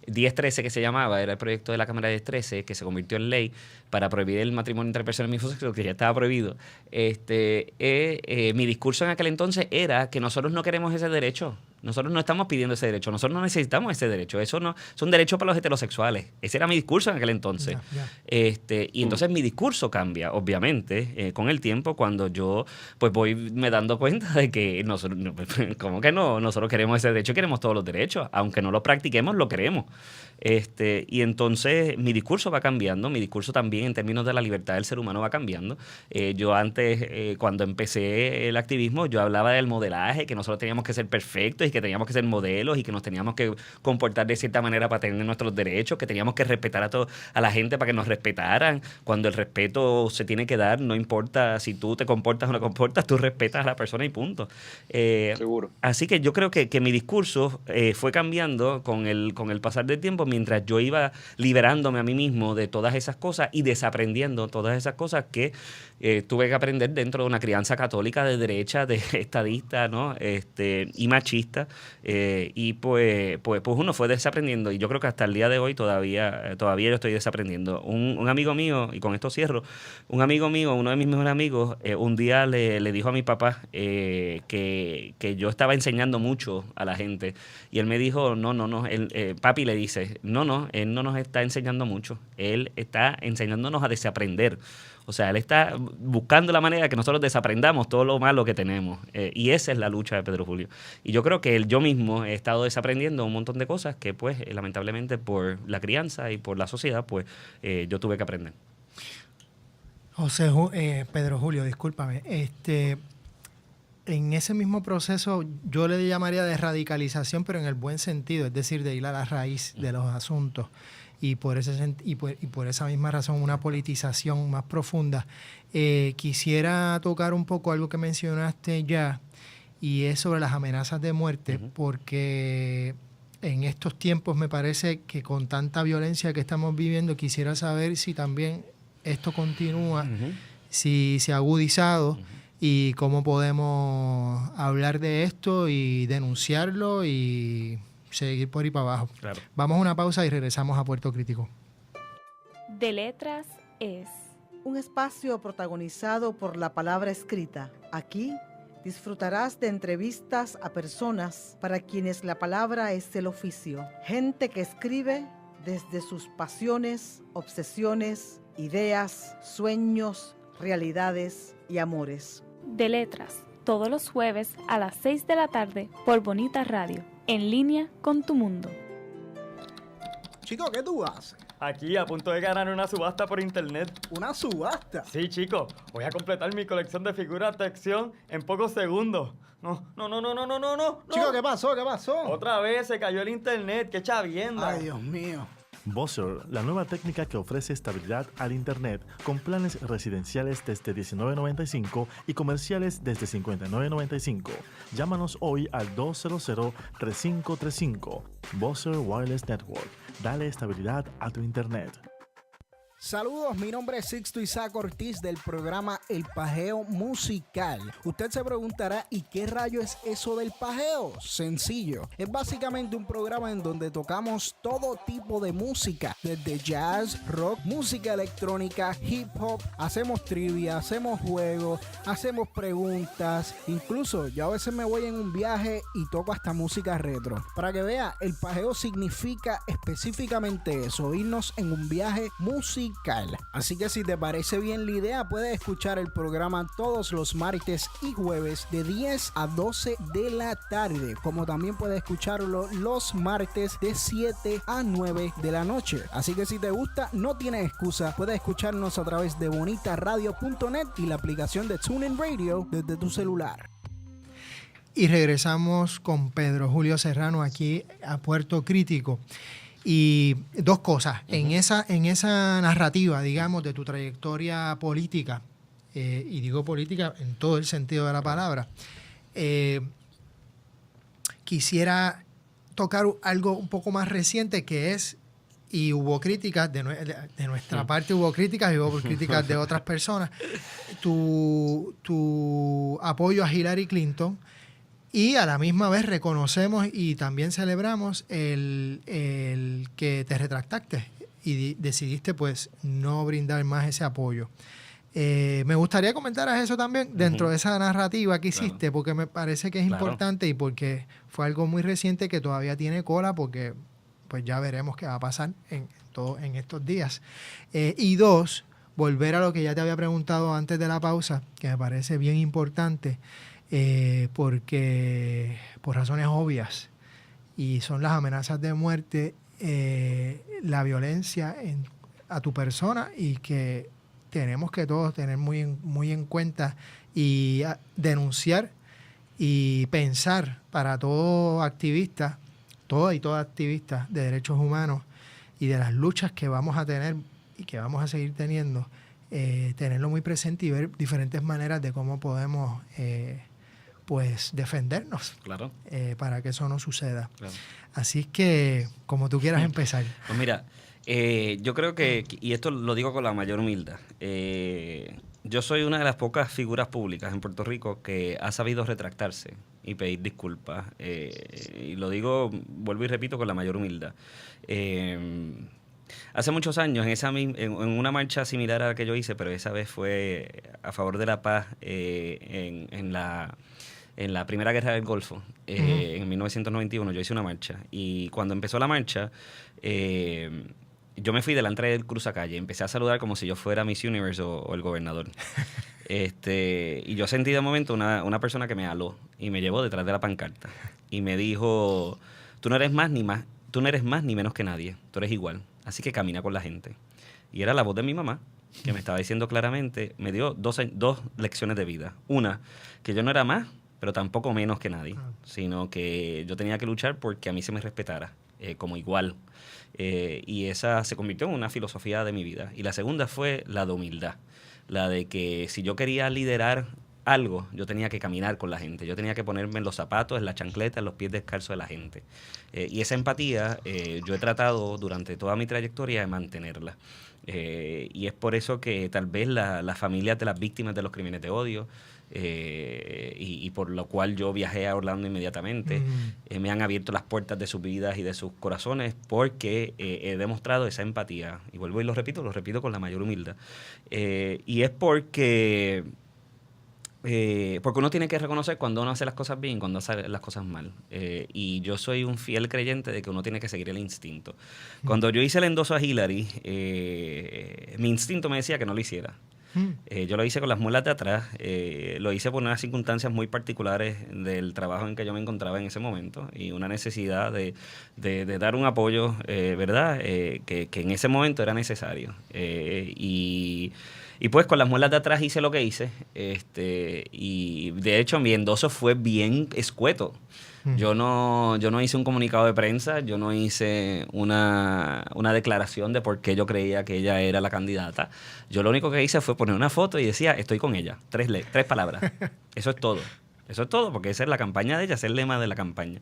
1013 que se llamaba, era el proyecto de la Cámara 1013 que se convirtió en ley para prohibir el matrimonio entre personas del mismo sexo, que ya estaba prohibido. Mi discurso en aquel entonces era que nosotros no queremos ese derecho. Nosotros no estamos pidiendo ese derecho. Nosotros no necesitamos ese derecho. Eso no es un derecho para los heterosexuales. Ese era mi discurso en aquel entonces. Y entonces mi discurso cambia, obviamente, con el tiempo, cuando yo pues voy me dando cuenta de que nosotros, ¿cómo que no? Nosotros queremos ese derecho, queremos todos los derechos. Aunque no lo practiquemos, lo queremos. Y entonces mi discurso va cambiando. Mi discurso también en términos de la libertad del ser humano va cambiando. Yo antes, cuando empecé el activismo, yo hablaba del modelaje, que nosotros teníamos que ser perfectos y que teníamos que ser modelos y que nos teníamos que comportar de cierta manera para tener nuestros derechos, que teníamos que respetar a la gente para que nos respetaran. Cuando el respeto se tiene que dar, no importa si tú te comportas o no comportas, tú respetas a la persona y punto. Seguro. Así que yo creo que mi discurso fue cambiando con el pasar del tiempo, mientras yo iba liberándome a mí mismo de todas esas cosas y desaprendiendo todas esas cosas que tuve que aprender dentro de una crianza católica de derecha, de estadista, ¿no? Y machista. Y pues uno fue desaprendiendo, y yo creo que hasta el día de hoy todavía yo estoy desaprendiendo. Un amigo mío, y con esto cierro, uno de mis mejores amigos, un día le dijo a mi papá que yo estaba enseñando mucho a la gente, y él me dijo, no, papi, le dice, no, él no nos está enseñando mucho. Él está enseñándonos a desaprender. O sea, él está buscando la manera de que nosotros desaprendamos todo lo malo que tenemos. Y esa es la lucha de Pedro Julio. Y yo creo que yo mismo he estado desaprendiendo un montón de cosas que, pues, lamentablemente por la crianza y por la sociedad, pues, yo tuve que aprender. Pedro Julio, discúlpame. En ese mismo proceso yo le llamaría de radicalización, pero en el buen sentido, es decir, de ir a la raíz de los asuntos. Y por esa misma razón una politización más profunda. Quisiera tocar un poco algo que mencionaste ya, y es sobre las amenazas de muerte, porque en estos tiempos me parece que con tanta violencia que estamos viviendo, quisiera saber si también esto continúa, si se ha agudizado, y cómo podemos hablar de esto y denunciarlo y seguir por ahí para abajo. Claro. Vamos a una pausa y regresamos a Puerto Crítico. De Letras es un espacio protagonizado por la palabra escrita. Aquí disfrutarás de entrevistas a personas para quienes la palabra es el oficio. Gente que escribe desde sus pasiones, obsesiones, ideas, sueños, realidades y amores. De Letras, todos los jueves a las 6 de la tarde por Bonita Radio, en línea con tu mundo. Chico, ¿qué tú haces? Aquí, a punto de ganar una subasta por internet. ¿Una subasta? Sí, chico. Voy a completar mi colección de figuras de acción en pocos segundos. No. Chico, ¿qué pasó? Otra vez se cayó el internet. ¡Qué chavienda! Ay, Dios mío. Buzzer, la nueva técnica que ofrece estabilidad al Internet con planes residenciales desde $19.95 y comerciales desde $59.95. Llámanos hoy al 200-3535. Buzzer Wireless Network. Dale estabilidad a tu Internet. Saludos, mi nombre es Sixto Isaac Ortiz del programa El Pajeo Musical. Usted se preguntará, ¿y qué rayo es eso del pajeo? Sencillo, es básicamente un programa en donde tocamos todo tipo de música, desde jazz, rock, música electrónica, hip hop, hacemos trivia, hacemos juegos, hacemos preguntas, incluso yo a veces me voy en un viaje y toco hasta música retro. Para que vea, el pajeo significa específicamente eso, irnos en un viaje musical. Así que si te parece bien la idea, puedes escuchar el programa todos los martes y jueves de 10 a 12 de la tarde, como también puedes escucharlo los martes de 7 a 9 de la noche. Así que si te gusta, no tienes excusa, puedes escucharnos a través de bonitaradio.net y la aplicación de TuneIn Radio desde tu celular. Y regresamos con Pedro Julio Serrano aquí a Puerto Crítico. Y dos cosas, en esa narrativa, digamos, de tu trayectoria política, y digo política en todo el sentido de la palabra, quisiera tocar algo un poco más reciente que es, y hubo críticas, de nuestra parte hubo críticas y hubo críticas de otras personas, tu apoyo a Hillary Clinton. Y a la misma vez reconocemos y también celebramos el que te retractaste y decidiste pues no brindar más ese apoyo. Me gustaría comentar eso también dentro de esa narrativa que hiciste, porque me parece que es importante y porque fue algo muy reciente que todavía tiene cola, porque pues ya veremos qué va a pasar en estos días. Y dos, volver a lo que ya te había preguntado antes de la pausa, que me parece bien importante. Porque por razones obvias, y son las amenazas de muerte, la violencia a tu persona, y que tenemos que todos tener muy en cuenta y denunciar y pensar para todo activista, toda activista de derechos humanos y de las luchas que vamos a tener y que vamos a seguir teniendo, tenerlo muy presente y ver diferentes maneras de cómo podemos pues defendernos, para que eso no suceda. Así que, como tú quieras empezar. Pues mira, yo creo que, y esto lo digo con la mayor humildad, yo soy una de las pocas figuras públicas en Puerto Rico que ha sabido retractarse y pedir disculpas. Y lo digo, vuelvo y repito, con la mayor humildad. Hace muchos años, en una marcha similar a la que yo hice, pero esa vez fue a favor de la paz en en la Primera Guerra del Golfo, en 1991, yo hice una marcha. Y cuando empezó la marcha, yo me fui delante del cruzacalle, empecé a saludar como si yo fuera Miss Universe o el gobernador. Y yo sentí de momento una persona que me aló y me llevó detrás de la pancarta y me dijo, tú no eres más ni menos que nadie, tú eres igual, así que camina con la gente. Y era la voz de mi mamá que me estaba diciendo claramente, me dio dos lecciones de vida. Una, que yo no era más, pero tampoco menos que nadie, sino que yo tenía que luchar porque a mí se me respetara como igual. Y esa se convirtió en una filosofía de mi vida. Y la segunda fue la de humildad, la de que si yo quería liderar algo, yo tenía que caminar con la gente, yo tenía que ponerme en los zapatos, en la chancleta, en los pies descalzos de la gente. Y esa empatía yo he tratado durante toda mi trayectoria de mantenerla. Y es por eso que tal vez las familias de las víctimas de los crímenes de odio, y por lo cual yo viajé a Orlando inmediatamente, me han abierto las puertas de sus vidas y de sus corazones, porque he demostrado esa empatía. Y vuelvo y lo repito con la mayor humildad. Y es porque uno tiene que reconocer cuando uno hace las cosas bien y cuando hace las cosas mal. Y yo soy un fiel creyente de que uno tiene que seguir el instinto. Cuando yo hice el endoso a Hillary, mi instinto me decía que no lo hiciera. Yo lo hice con las muelas de atrás, lo hice por unas circunstancias muy particulares del trabajo en que yo me encontraba en ese momento y una necesidad de dar un apoyo, ¿verdad? Que en ese momento era necesario. Y pues con las muelas de atrás hice lo que hice, y de hecho mi endoso fue bien escueto. Yo no hice un comunicado de prensa, yo no hice una declaración de por qué yo creía que ella era la candidata. Yo lo único que hice fue poner una foto y decía, estoy con ella, tres palabras. Eso es todo. Eso es todo, porque esa es la campaña de ella, ese es el lema de la campaña.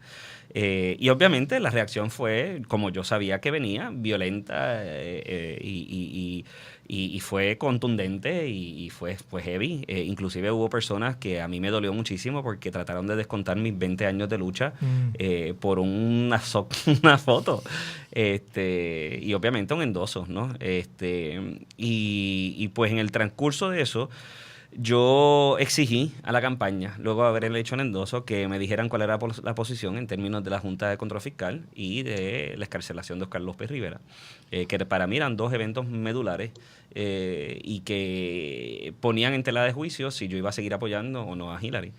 Y obviamente la reacción fue, como yo sabía que venía, violenta, y fue contundente y fue heavy. Inclusive hubo personas que a mí me dolió muchísimo porque trataron de descontar mis 20 años de lucha por una foto. Y obviamente un endoso, ¿no? Y pues en el transcurso de eso, yo exigí a la campaña, luego de haber hecho el endoso, que me dijeran cuál era la posición en términos de la Junta de Control Fiscal y de la excarcelación de Oscar López Rivera, que para mí eran dos eventos medulares y que ponían en tela de juicio si yo iba a seguir apoyando o no a Hillary.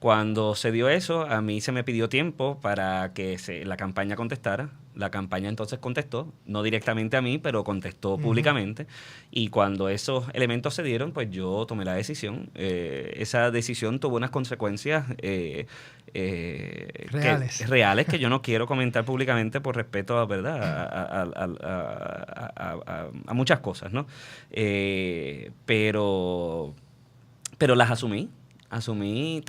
Cuando se dio eso, a mí se me pidió tiempo para que la campaña contestara. La campaña entonces contestó, no directamente a mí, pero contestó públicamente. Y cuando esos elementos se dieron, pues yo tomé la decisión. Esa decisión tuvo unas consecuencias reales que yo no quiero comentar públicamente por respeto a, ¿verdad? a muchas cosas, ¿no? Pero las asumí. Asumí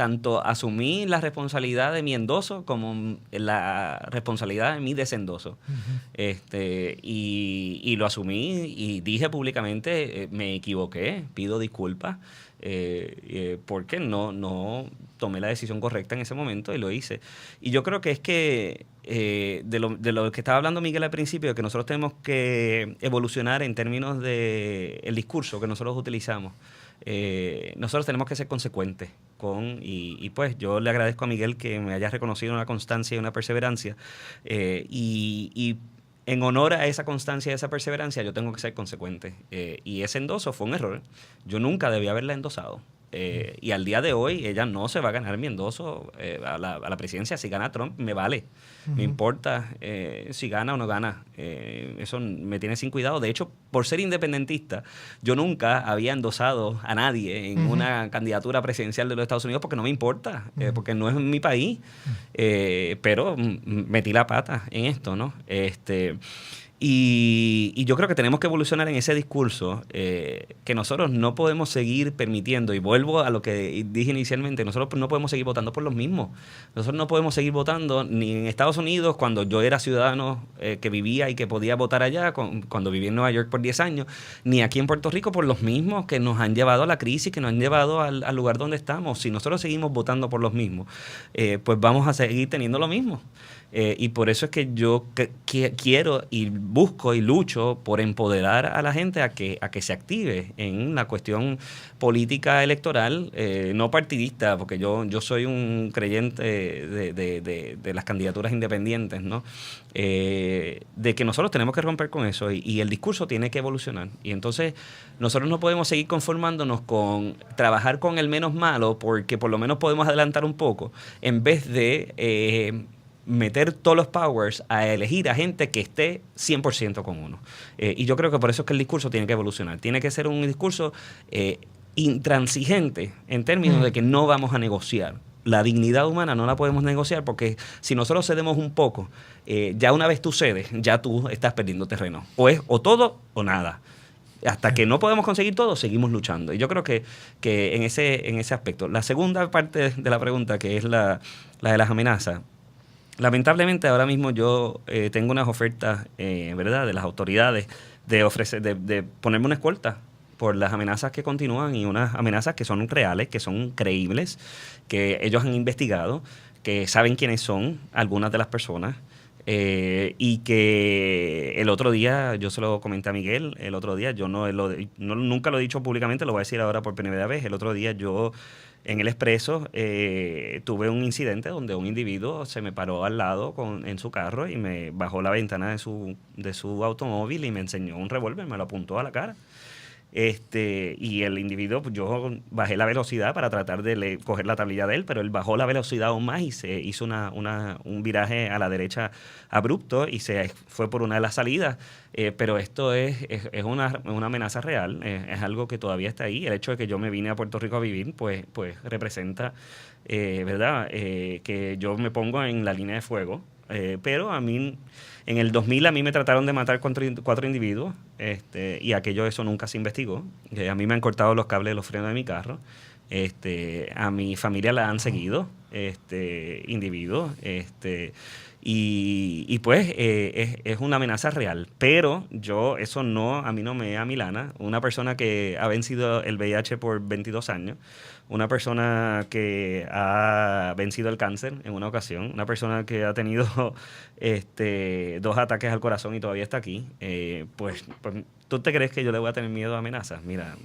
la responsabilidad de mi endoso como la responsabilidad de mi desendoso. Y lo asumí y dije públicamente, me equivoqué, pido disculpas, porque no tomé la decisión correcta en ese momento y lo hice. Y yo creo que es que de lo que estaba hablando Miguel al principio, que nosotros tenemos que evolucionar en términos de el discurso que nosotros utilizamos. Nosotros tenemos que ser consecuentes y pues yo le agradezco a Miguel que me haya reconocido una constancia y una perseverancia, y en honor a esa constancia y esa perseverancia yo tengo que ser consecuente, y ese endoso fue un error. Yo nunca debía haberla endosado. Y al día de hoy ella no se va a ganar mi endoso a la presidencia. Si gana Trump, me vale. Me importa si gana o no gana. Eso me tiene sin cuidado. De hecho, por ser independentista, yo nunca había endosado a nadie en una candidatura presidencial de los Estados Unidos porque no me importa, porque no es mi país. Pero metí la pata en esto, ¿no? Y yo creo que tenemos que evolucionar en ese discurso, que nosotros no podemos seguir permitiendo, y vuelvo a lo que dije inicialmente, nosotros no podemos seguir votando por los mismos. Nosotros no podemos seguir votando ni en Estados Unidos, cuando yo era ciudadano que vivía y que podía votar allá, cuando viví en Nueva York por 10 años, ni aquí en Puerto Rico por los mismos que nos han llevado a la crisis, que nos han llevado al lugar donde estamos. Si nosotros seguimos votando por los mismos, pues vamos a seguir teniendo lo mismo. Y por eso es que yo quiero y busco y lucho por empoderar a la gente a que se active en la cuestión política electoral, no partidista, porque yo soy un creyente de las candidaturas independientes, ¿no? De que nosotros tenemos que romper con eso y el discurso tiene que evolucionar. Y entonces nosotros no podemos seguir conformándonos con trabajar con el menos malo porque por lo menos podemos adelantar un poco, en vez de meter todos los powers a elegir a gente que esté 100% con uno. Y yo creo que por eso es que el discurso tiene que evolucionar. Tiene que ser un discurso intransigente en términos de que no vamos a negociar. La dignidad humana no la podemos negociar porque si nosotros cedemos un poco, ya una vez tú cedes, ya tú estás perdiendo terreno. O es o todo o nada. Hasta que no podemos conseguir todo, seguimos luchando. Y yo creo que en ese aspecto. La segunda parte de la pregunta, que es la de las amenazas, lamentablemente ahora mismo yo tengo unas ofertas, ¿verdad?, de las autoridades de ponerme una escolta por las amenazas que continúan y unas amenazas que son reales, que son creíbles, que ellos han investigado, que saben quiénes son algunas de las personas. Y que el otro día, yo se lo comenté a Miguel, el otro día, yo nunca lo he dicho públicamente, lo voy a decir ahora por primera vez, el otro día yo en el Expreso tuve un incidente donde un individuo se me paró al lado en su carro y me bajó la ventana de su automóvil y me enseñó un revólver, me lo apuntó a la cara. Y el individuo, pues yo bajé la velocidad para tratar de coger la tablilla de él, pero él bajó la velocidad aún más y se hizo un viraje a la derecha abrupto y se fue por una de las salidas. Pero esto es una amenaza real, es algo que todavía está ahí. El hecho de que yo me vine a Puerto Rico a vivir, pues representa, ¿verdad?, que yo me pongo en la línea de fuego. Pero a mí, en el 2000 a mí me trataron de matar 4 individuos y eso nunca se investigó. A mí me han cortado los cables de los frenos de mi carro. A mi familia la han seguido individuos. Y pues es una amenaza real. Pero a mí no me amilana. Una persona que ha vencido el VIH por 22 años, una persona que ha vencido el cáncer en una ocasión, una persona que ha tenido 2 ataques al corazón y todavía está aquí, pues ¿tú te crees que yo le voy a tener miedo a amenazas? Mira,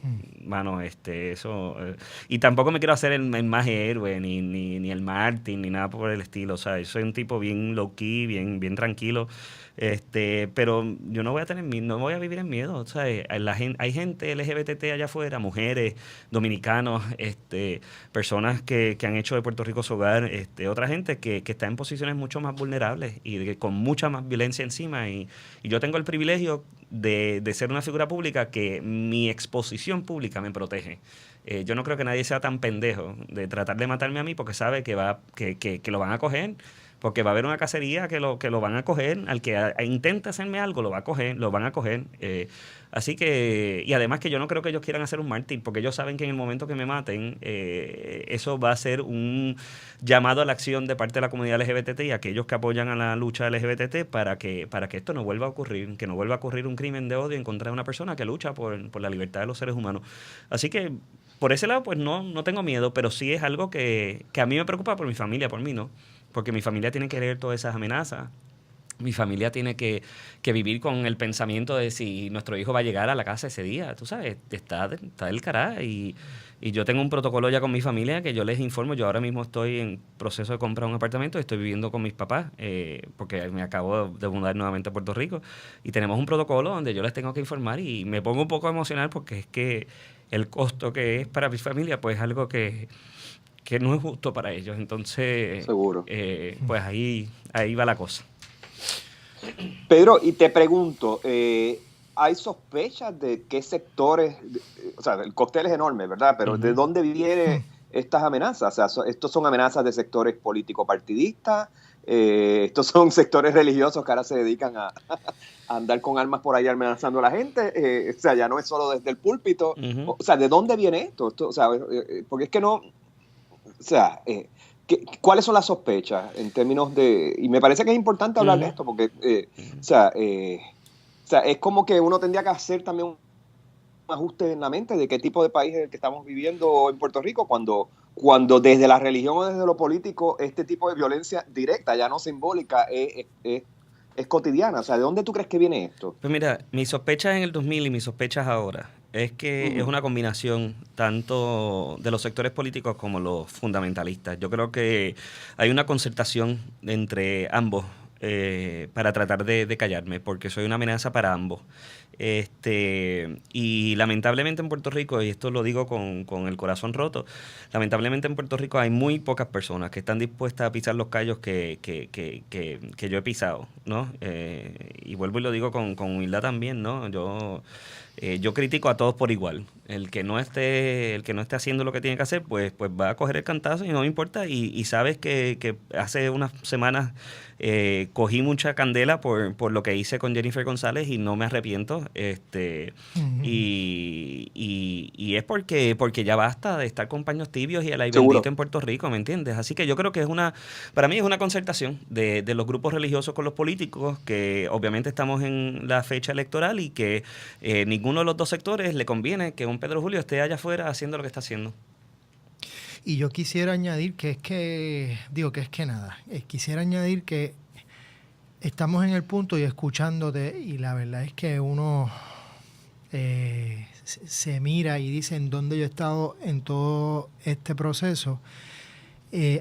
mano, eso... y tampoco me quiero hacer el más héroe, ni el Martin, ni nada por el estilo. O sea, yo soy un tipo bien low-key, bien tranquilo. Pero yo no voy a vivir en miedo. O sea, hay gente LGBT allá afuera, mujeres, dominicanos, personas que han hecho de Puerto Rico su hogar, otra gente que está en posiciones mucho más vulnerables y con mucha más violencia encima. Y yo tengo el privilegio de ser una figura pública que mi exposición pública me protege. Yo no creo que nadie sea tan pendejo de tratar de matarme a mí porque sabe que lo van a coger, porque va a haber una cacería que lo van a coger, al que intente hacerme algo lo van a coger. Así que, y además que yo no creo que ellos quieran hacer un mártir, porque ellos saben que en el momento que me maten, eso va a ser un llamado a la acción de parte de la comunidad LGBT y aquellos que apoyan a la lucha LGBT para que esto no vuelva a ocurrir, que no vuelva a ocurrir un crimen de odio en contra de una persona que lucha por la libertad de los seres humanos. Así que, por ese lado, pues no tengo miedo, pero sí es algo que a mí me preocupa por mi familia, por mí, ¿no? Porque mi familia tiene que leer todas esas amenazas. Mi familia tiene que vivir con el pensamiento de si nuestro hijo va a llegar a la casa ese día. Tú sabes, está del carajo. Y yo tengo un protocolo ya con mi familia que yo les informo. Yo ahora mismo estoy en proceso de comprar un apartamento y estoy viviendo con mis papás porque me acabo de mudar nuevamente a Puerto Rico. Y tenemos un protocolo donde yo les tengo que informar y me pongo un poco emocional porque es que el costo que es para mi familia pues es algo que no es justo para ellos. Entonces, seguro. Pues ahí va la cosa. Pedro, y te pregunto, ¿hay sospechas de qué sectores, o sea, el cóctel es enorme, ¿verdad? Pero ¿de dónde vienen estas amenazas? O sea, ¿estos son amenazas de sectores político-partidistas? ¿Estos son sectores religiosos que ahora se dedican a andar con armas por ahí amenazando a la gente? O sea, ya no es solo desde el púlpito. O sea, ¿de dónde viene esto? O sea, porque es que no... O sea, ¿cuáles son las sospechas en términos de...? Y me parece que es importante hablar de esto, porque, o sea, es como que uno tendría que hacer también un ajuste en la mente de qué tipo de país es el que estamos viviendo en Puerto Rico cuando cuando desde la religión o desde lo político este tipo de violencia directa, ya no simbólica, es cotidiana. O sea, ¿de dónde tú crees que viene esto? Pues mira, mis sospechas en el 2000 y mis sospechas ahora es que es una combinación tanto de los sectores políticos como los fundamentalistas. Yo creo que hay una concertación entre ambos para tratar de callarme, porque soy una amenaza para ambos. Y lamentablemente en Puerto Rico, y esto lo digo con el corazón roto, lamentablemente en Puerto Rico hay muy pocas personas que están dispuestas a pisar los callos que yo he pisado, ¿no? Y vuelvo y lo digo con humildad también, ¿no? Yo critico a todos por igual. El que no esté haciendo lo que tiene que hacer, pues va a coger el cantazo y no me importa. Y sabes que hace unas semanas cogí mucha candela por lo que hice con Jennifer González y no me arrepiento. Y es porque ya basta de estar con paños tibios y el aire bendito en Puerto Rico, ¿me entiendes? Así que yo creo que para mí es una concertación de los grupos religiosos con los políticos, que obviamente estamos en la fecha electoral y que ninguno de los dos sectores le conviene que un Pedro Julio esté allá afuera haciendo lo que está haciendo. Y yo quisiera añadir quisiera añadir que estamos en el punto y escuchándote, y la verdad es que uno se mira y dice en dónde yo he estado en todo este proceso.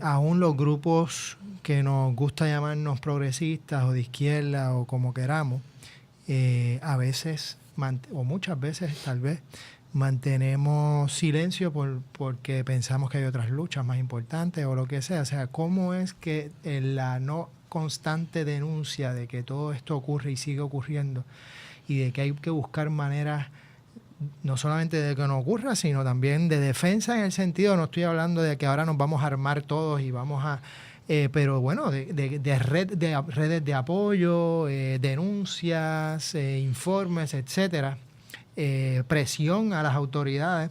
Aún los grupos que nos gusta llamarnos progresistas o de izquierda o como queramos, a veces, o muchas veces tal vez, mantenemos silencio porque pensamos que hay otras luchas más importantes o lo que sea. O sea, ¿cómo es que la no constante denuncia de que todo esto ocurre y sigue ocurriendo y de que hay que buscar maneras no solamente de que no ocurra, sino también de defensa, en el sentido, no estoy hablando de que ahora nos vamos a armar todos y vamos a... pero bueno, de redes de apoyo, denuncias, informes, etcétera, presión a las autoridades,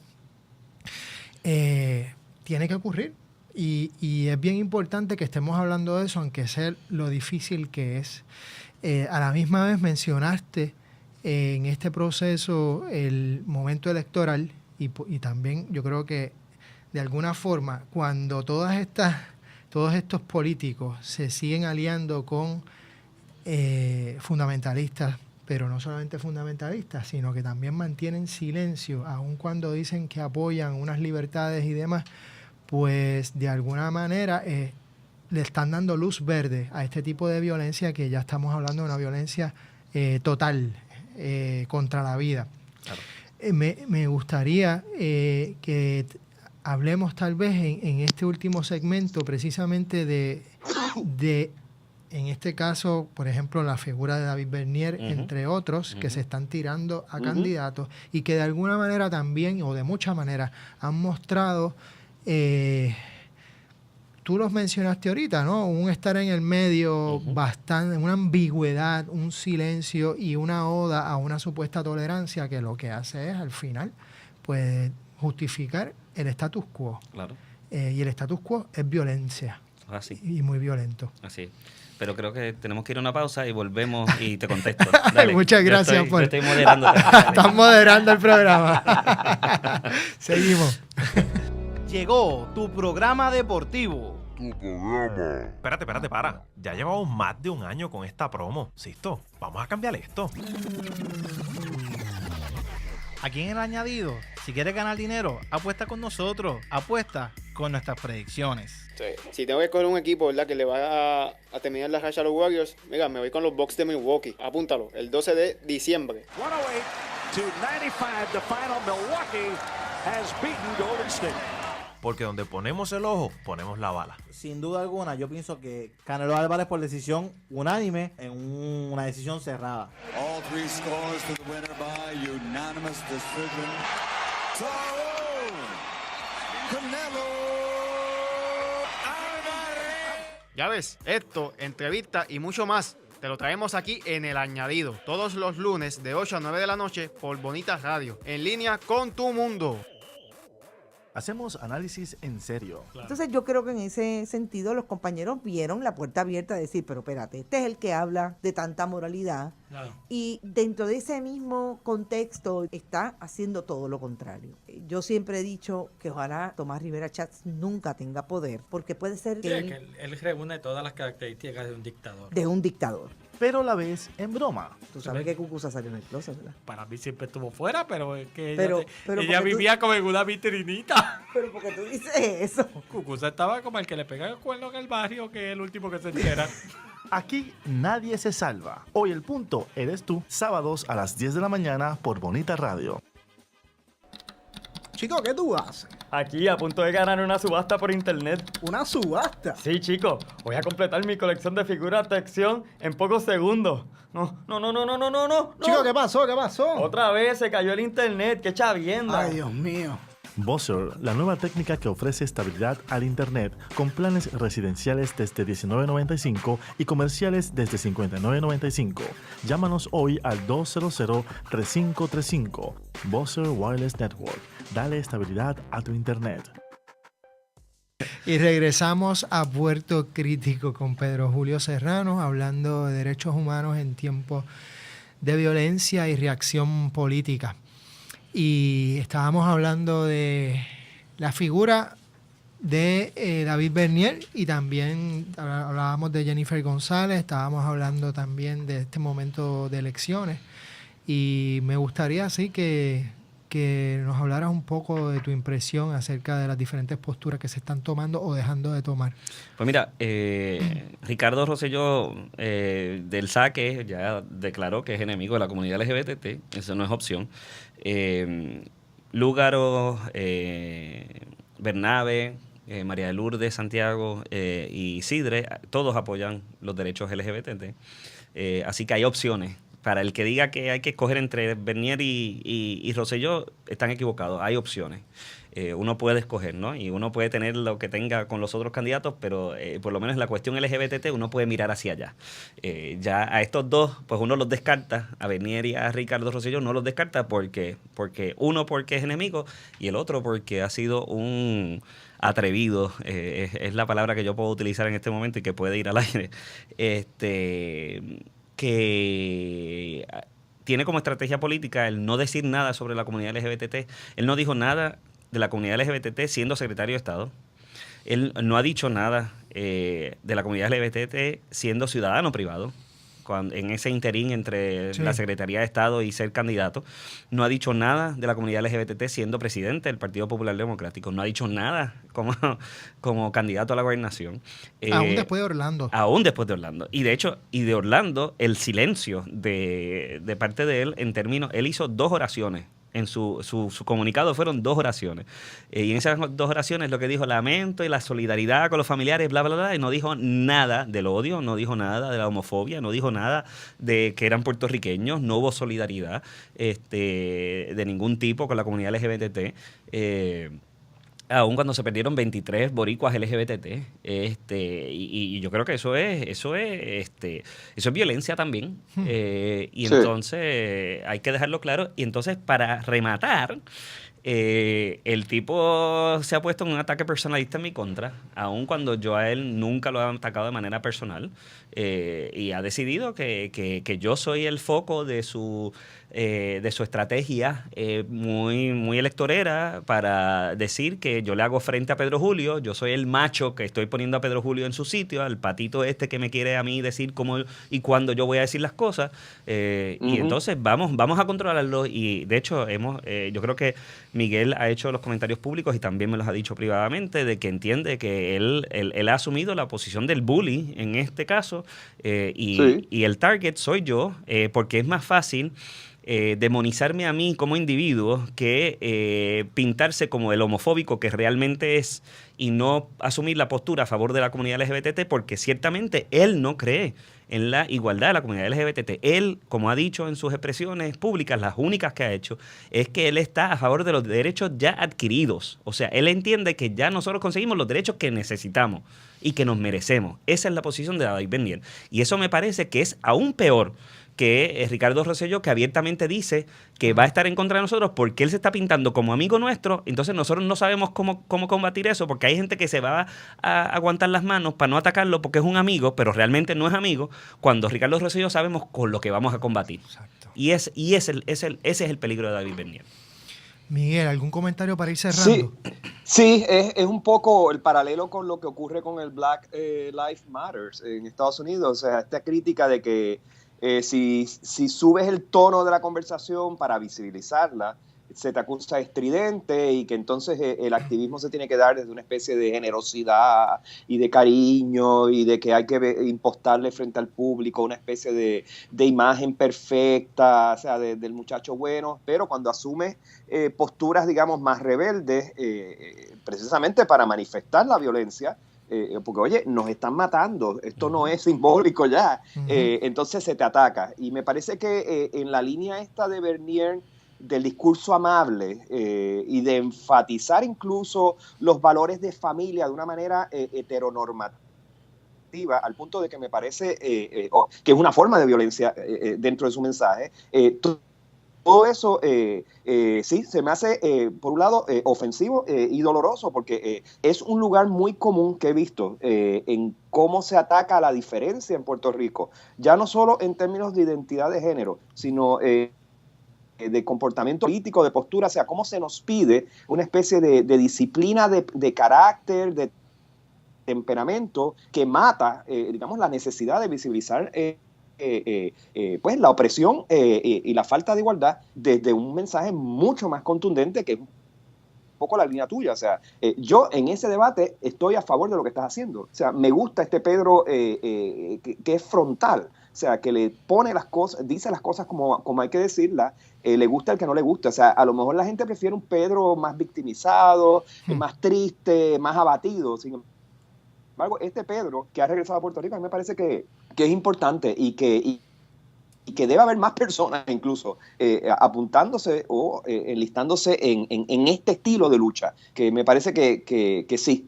tiene que ocurrir. Y es bien importante que estemos hablando de eso, aunque sea lo difícil que es. A la misma vez mencionaste en este proceso el momento electoral y también yo creo que de alguna forma cuando todos estos políticos se siguen aliando con fundamentalistas, pero no solamente fundamentalistas, sino que también mantienen silencio, aun cuando dicen que apoyan unas libertades y demás, pues de alguna manera le están dando luz verde a este tipo de violencia, que ya estamos hablando de una violencia total contra la vida. Claro. Me gustaría que hablemos tal vez en este último segmento precisamente de en este caso, por ejemplo, la figura de David Bernier, entre otros, que se están tirando a candidatos y que de alguna manera también, o de muchas maneras, han mostrado, tú los mencionaste ahorita, ¿no? Un estar en el medio, bastante, una ambigüedad, un silencio y una oda a una supuesta tolerancia que lo que hace es, al final, pues justificar el status quo. Claro. Y el status quo es violencia. Así. Y muy violento. Así. Pero creo que tenemos que ir a una pausa y volvemos y te contesto. Dale. Muchas gracias por... Estoy moderando. Estás moderando el programa. Seguimos. Llegó tu programa deportivo. Espérate, para. Ya llevamos más de un año con esta promo. Sisto, vamos a cambiar esto. Aquí en El Añadido, si quieres ganar dinero, apuesta con nosotros. Apuesta con nuestras predicciones. Sí. Si tengo que escoger un equipo, ¿verdad?, que le va a terminar la racha a los Warriors, mira, me voy con los Bucks de Milwaukee. Apúntalo, el 12 de diciembre. 108-95, the final. Milwaukee has beaten Golden State. Porque donde ponemos el ojo, ponemos la bala. Sin duda alguna, yo pienso que Canelo Álvarez por decisión unánime en una decisión cerrada. All three scores for the winner by unanimous decision. Canelo Álvarez. Ya ves, esto, entrevista y mucho más, te lo traemos aquí en El Añadido, todos los lunes de 8 a 9 de la noche por Bonita Radio, en línea con tu mundo. Hacemos análisis en serio. Entonces yo creo que en ese sentido los compañeros vieron la puerta abierta a decir, pero espérate, este es el que habla de tanta moralidad. Claro. Y dentro de ese mismo contexto está haciendo todo lo contrario. Yo siempre he dicho que ojalá Tomás Rivera Chats nunca tenga poder, porque puede ser que, él reúne todas las características de un dictador. De un dictador. Pero la ves en broma. Tú sabes que Cucuza salió en el closet, ¿verdad? Para mí siempre estuvo fuera, pero es que pero ella vivía como en una vitrinita. Pero ¿por qué tú dices eso? Cucuza estaba como el que le pega el cuerno en el barrio, que es el último que se entera. Aquí nadie se salva. Hoy el punto eres tú. Sábados a las 10 de la mañana por Bonita Radio. Chico, ¿qué tú haces? Aquí, a punto de ganar una subasta por internet. ¿Una subasta? Sí, chico. Voy a completar mi colección de figuras de acción en pocos segundos. No. Chico, ¿qué pasó? ¿Qué pasó? Otra vez se cayó el internet. ¡Qué chavienda! Ay, Dios mío. Buzzer, la nueva técnica que ofrece estabilidad al internet con planes residenciales desde $19.95 y comerciales desde $59.95. Llámanos hoy al 200-3535. Buzzer Wireless Network. Dale estabilidad a tu internet. Y regresamos a Puerto Crítico con Pedro Julio Serrano, hablando de derechos humanos en tiempos de violencia y reacción política. Y estábamos hablando de la figura de David Bernier y también hablábamos de Jennifer González, estábamos hablando también de este momento de elecciones. Y me gustaría así que nos hablaras un poco de tu impresión acerca de las diferentes posturas que se están tomando o dejando de tomar. Pues mira, Ricardo Rosselló del Saque ya declaró que es enemigo de la comunidad LGBT, eso no es opción. Lúgaro, Bernabe, María de Lourdes, Santiago y Sidre, todos apoyan los derechos LGBT, así que hay opciones. Para el que diga que hay que escoger entre Bernier y Rosselló, están equivocados. Hay opciones. Uno puede escoger, ¿no? Y uno puede tener lo que tenga con los otros candidatos, pero por lo menos en la cuestión LGBT uno puede mirar hacia allá. Ya a estos dos, pues uno los descarta. A Bernier y a Ricardo Rosselló no los descarta porque uno porque es enemigo y el otro porque ha sido un atrevido, es la palabra que yo puedo utilizar en este momento y que puede ir al aire. Que tiene como estrategia política el no decir nada sobre la comunidad LGBT. Él no dijo nada de la comunidad LGBT siendo secretario de Estado. Él no ha dicho nada de la comunidad LGBT siendo ciudadano privado. En ese interín entre la Secretaría de Estado y ser candidato. No ha dicho nada de la comunidad LGBT siendo presidente del Partido Popular Democrático. No ha dicho nada como candidato a la gobernación. Aún después de Orlando. Aún después de Orlando. Y de hecho, de Orlando, el silencio de parte de él en términos... Él hizo 2 oraciones. En su comunicado fueron 2 oraciones. Y en esas 2 oraciones lo que dijo, lamento y la solidaridad con los familiares, bla, bla, bla, y no dijo nada del odio, no dijo nada de la homofobia, no dijo nada de que eran puertorriqueños, no hubo solidaridad de ningún tipo con la comunidad LGBT. Aún cuando se perdieron 23 boricuas LGBT, y yo creo que eso es violencia también, y entonces hay que dejarlo claro. Y entonces, para rematar, el tipo se ha puesto en un ataque personalista en mi contra, aun cuando yo a él nunca lo he atacado de manera personal, y ha decidido que yo soy el foco de su estrategia muy, muy electorera para decir que yo le hago frente a Pedro Julio, yo soy el macho que estoy poniendo a Pedro Julio en su sitio, al patito que me quiere a mí decir cómo y cuándo yo voy a decir las cosas, y entonces vamos a controlarlo. Y de hecho yo creo que Miguel ha hecho los comentarios públicos y también me los ha dicho privadamente de que entiende que él ha asumido la posición del bully en este caso, y el target soy yo, porque es más fácil demonizarme a mí como individuo que pintarse como el homofóbico que realmente es y no asumir la postura a favor de la comunidad LGBT, porque ciertamente él no cree en la igualdad de la comunidad LGBT. Él, como ha dicho en sus expresiones públicas, las únicas que ha hecho, es que él está a favor de los derechos ya adquiridos. O sea, él entiende que ya nosotros conseguimos los derechos que necesitamos y que nos merecemos. Esa es la posición de David Bernier. Y eso me parece que es aún peor que Ricardo Rosselló, que abiertamente dice que va a estar en contra de nosotros porque él se está pintando como amigo nuestro. Entonces nosotros no sabemos cómo combatir eso, porque hay gente que se va a aguantar las manos para no atacarlo porque es un amigo, pero realmente no es amigo, cuando Ricardo Rosselló sabemos con lo que vamos a combatir. Exacto. Ese es el peligro de David Bernier. Miguel, ¿algún comentario para ir cerrando? Sí, es un poco el paralelo con lo que ocurre con el Black Lives Matter en Estados Unidos. O sea, esta crítica de que si subes el tono de la conversación para visibilizarla, se te acusa de estridente y que entonces el activismo se tiene que dar desde una especie de generosidad y de cariño y de que hay que impostarle frente al público una especie de imagen perfecta, o sea, del muchacho bueno, pero cuando asume posturas, digamos, más rebeldes, precisamente para manifestar la violencia, porque, oye, nos están matando, esto no es simbólico ya, entonces se te ataca. Y me parece que en la línea esta de Bernier, del discurso amable y de enfatizar incluso los valores de familia de una manera heteronormativa, al punto de que me parece que es una forma de violencia dentro de su mensaje. Todo eso sí, se me hace, por un lado, ofensivo y doloroso, porque es un lugar muy común que he visto en cómo se ataca la diferencia en Puerto Rico, ya no solo en términos de identidad de género, sino de comportamiento político, de postura, o sea, cómo se nos pide una especie de disciplina de carácter, de temperamento, que mata, digamos, la necesidad de visibilizar pues la opresión y la falta de igualdad desde un mensaje mucho más contundente, que es un poco la línea tuya. O sea, yo en ese debate estoy a favor de lo que estás haciendo. O sea, me gusta este Pedro que es frontal. O sea, que le pone las cosas, dice las cosas como hay que decirlas, le gusta el que no le gusta. O sea, a lo mejor la gente prefiere un Pedro más victimizado, más triste, más abatido. Sin embargo, este Pedro que ha regresado a Puerto Rico, a mí me parece que es importante y que debe haber más personas incluso apuntándose o enlistándose en este estilo de lucha, que me parece que sí.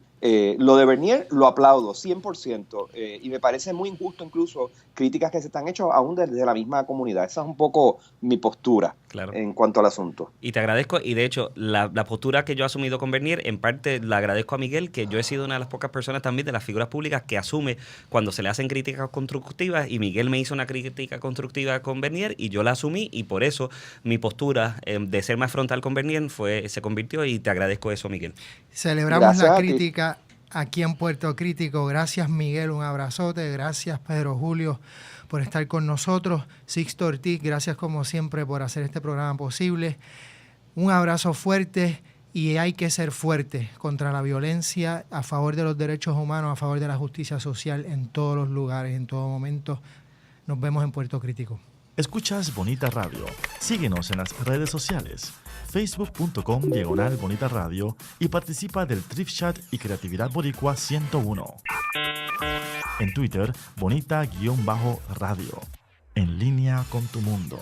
Lo de Bernier lo aplaudo 100% y me parece muy injusto incluso críticas que se están hechas aún desde la misma comunidad. Esa es un poco mi postura en cuanto al asunto. Y te agradezco, y de hecho la postura que yo he asumido con Bernier, en parte la agradezco a Miguel, que yo he sido una de las pocas personas también de las figuras públicas que asume cuando se le hacen críticas constructivas, y Miguel me hizo una crítica constructiva con Bernier y yo la asumí, y por eso mi postura de ser más frontal con Bernier se convirtió, y te agradezco eso, Miguel. Celebramos la crítica aquí en Puerto Crítico. Gracias, Miguel, un abrazote. Gracias, Pedro Julio, por estar con nosotros. Sixto Ortiz, gracias como siempre por hacer este programa posible. Un abrazo fuerte, y hay que ser fuerte contra la violencia, a favor de los derechos humanos, a favor de la justicia social en todos los lugares, en todo momento. Nos vemos en Puerto Crítico. Escuchas Bonita Radio. Síguenos en las redes sociales, facebook.com/Bonita Radio, y participa del Thrift Chat y Creatividad Boricua 101. En Twitter, Bonita-Radio. En línea con tu mundo.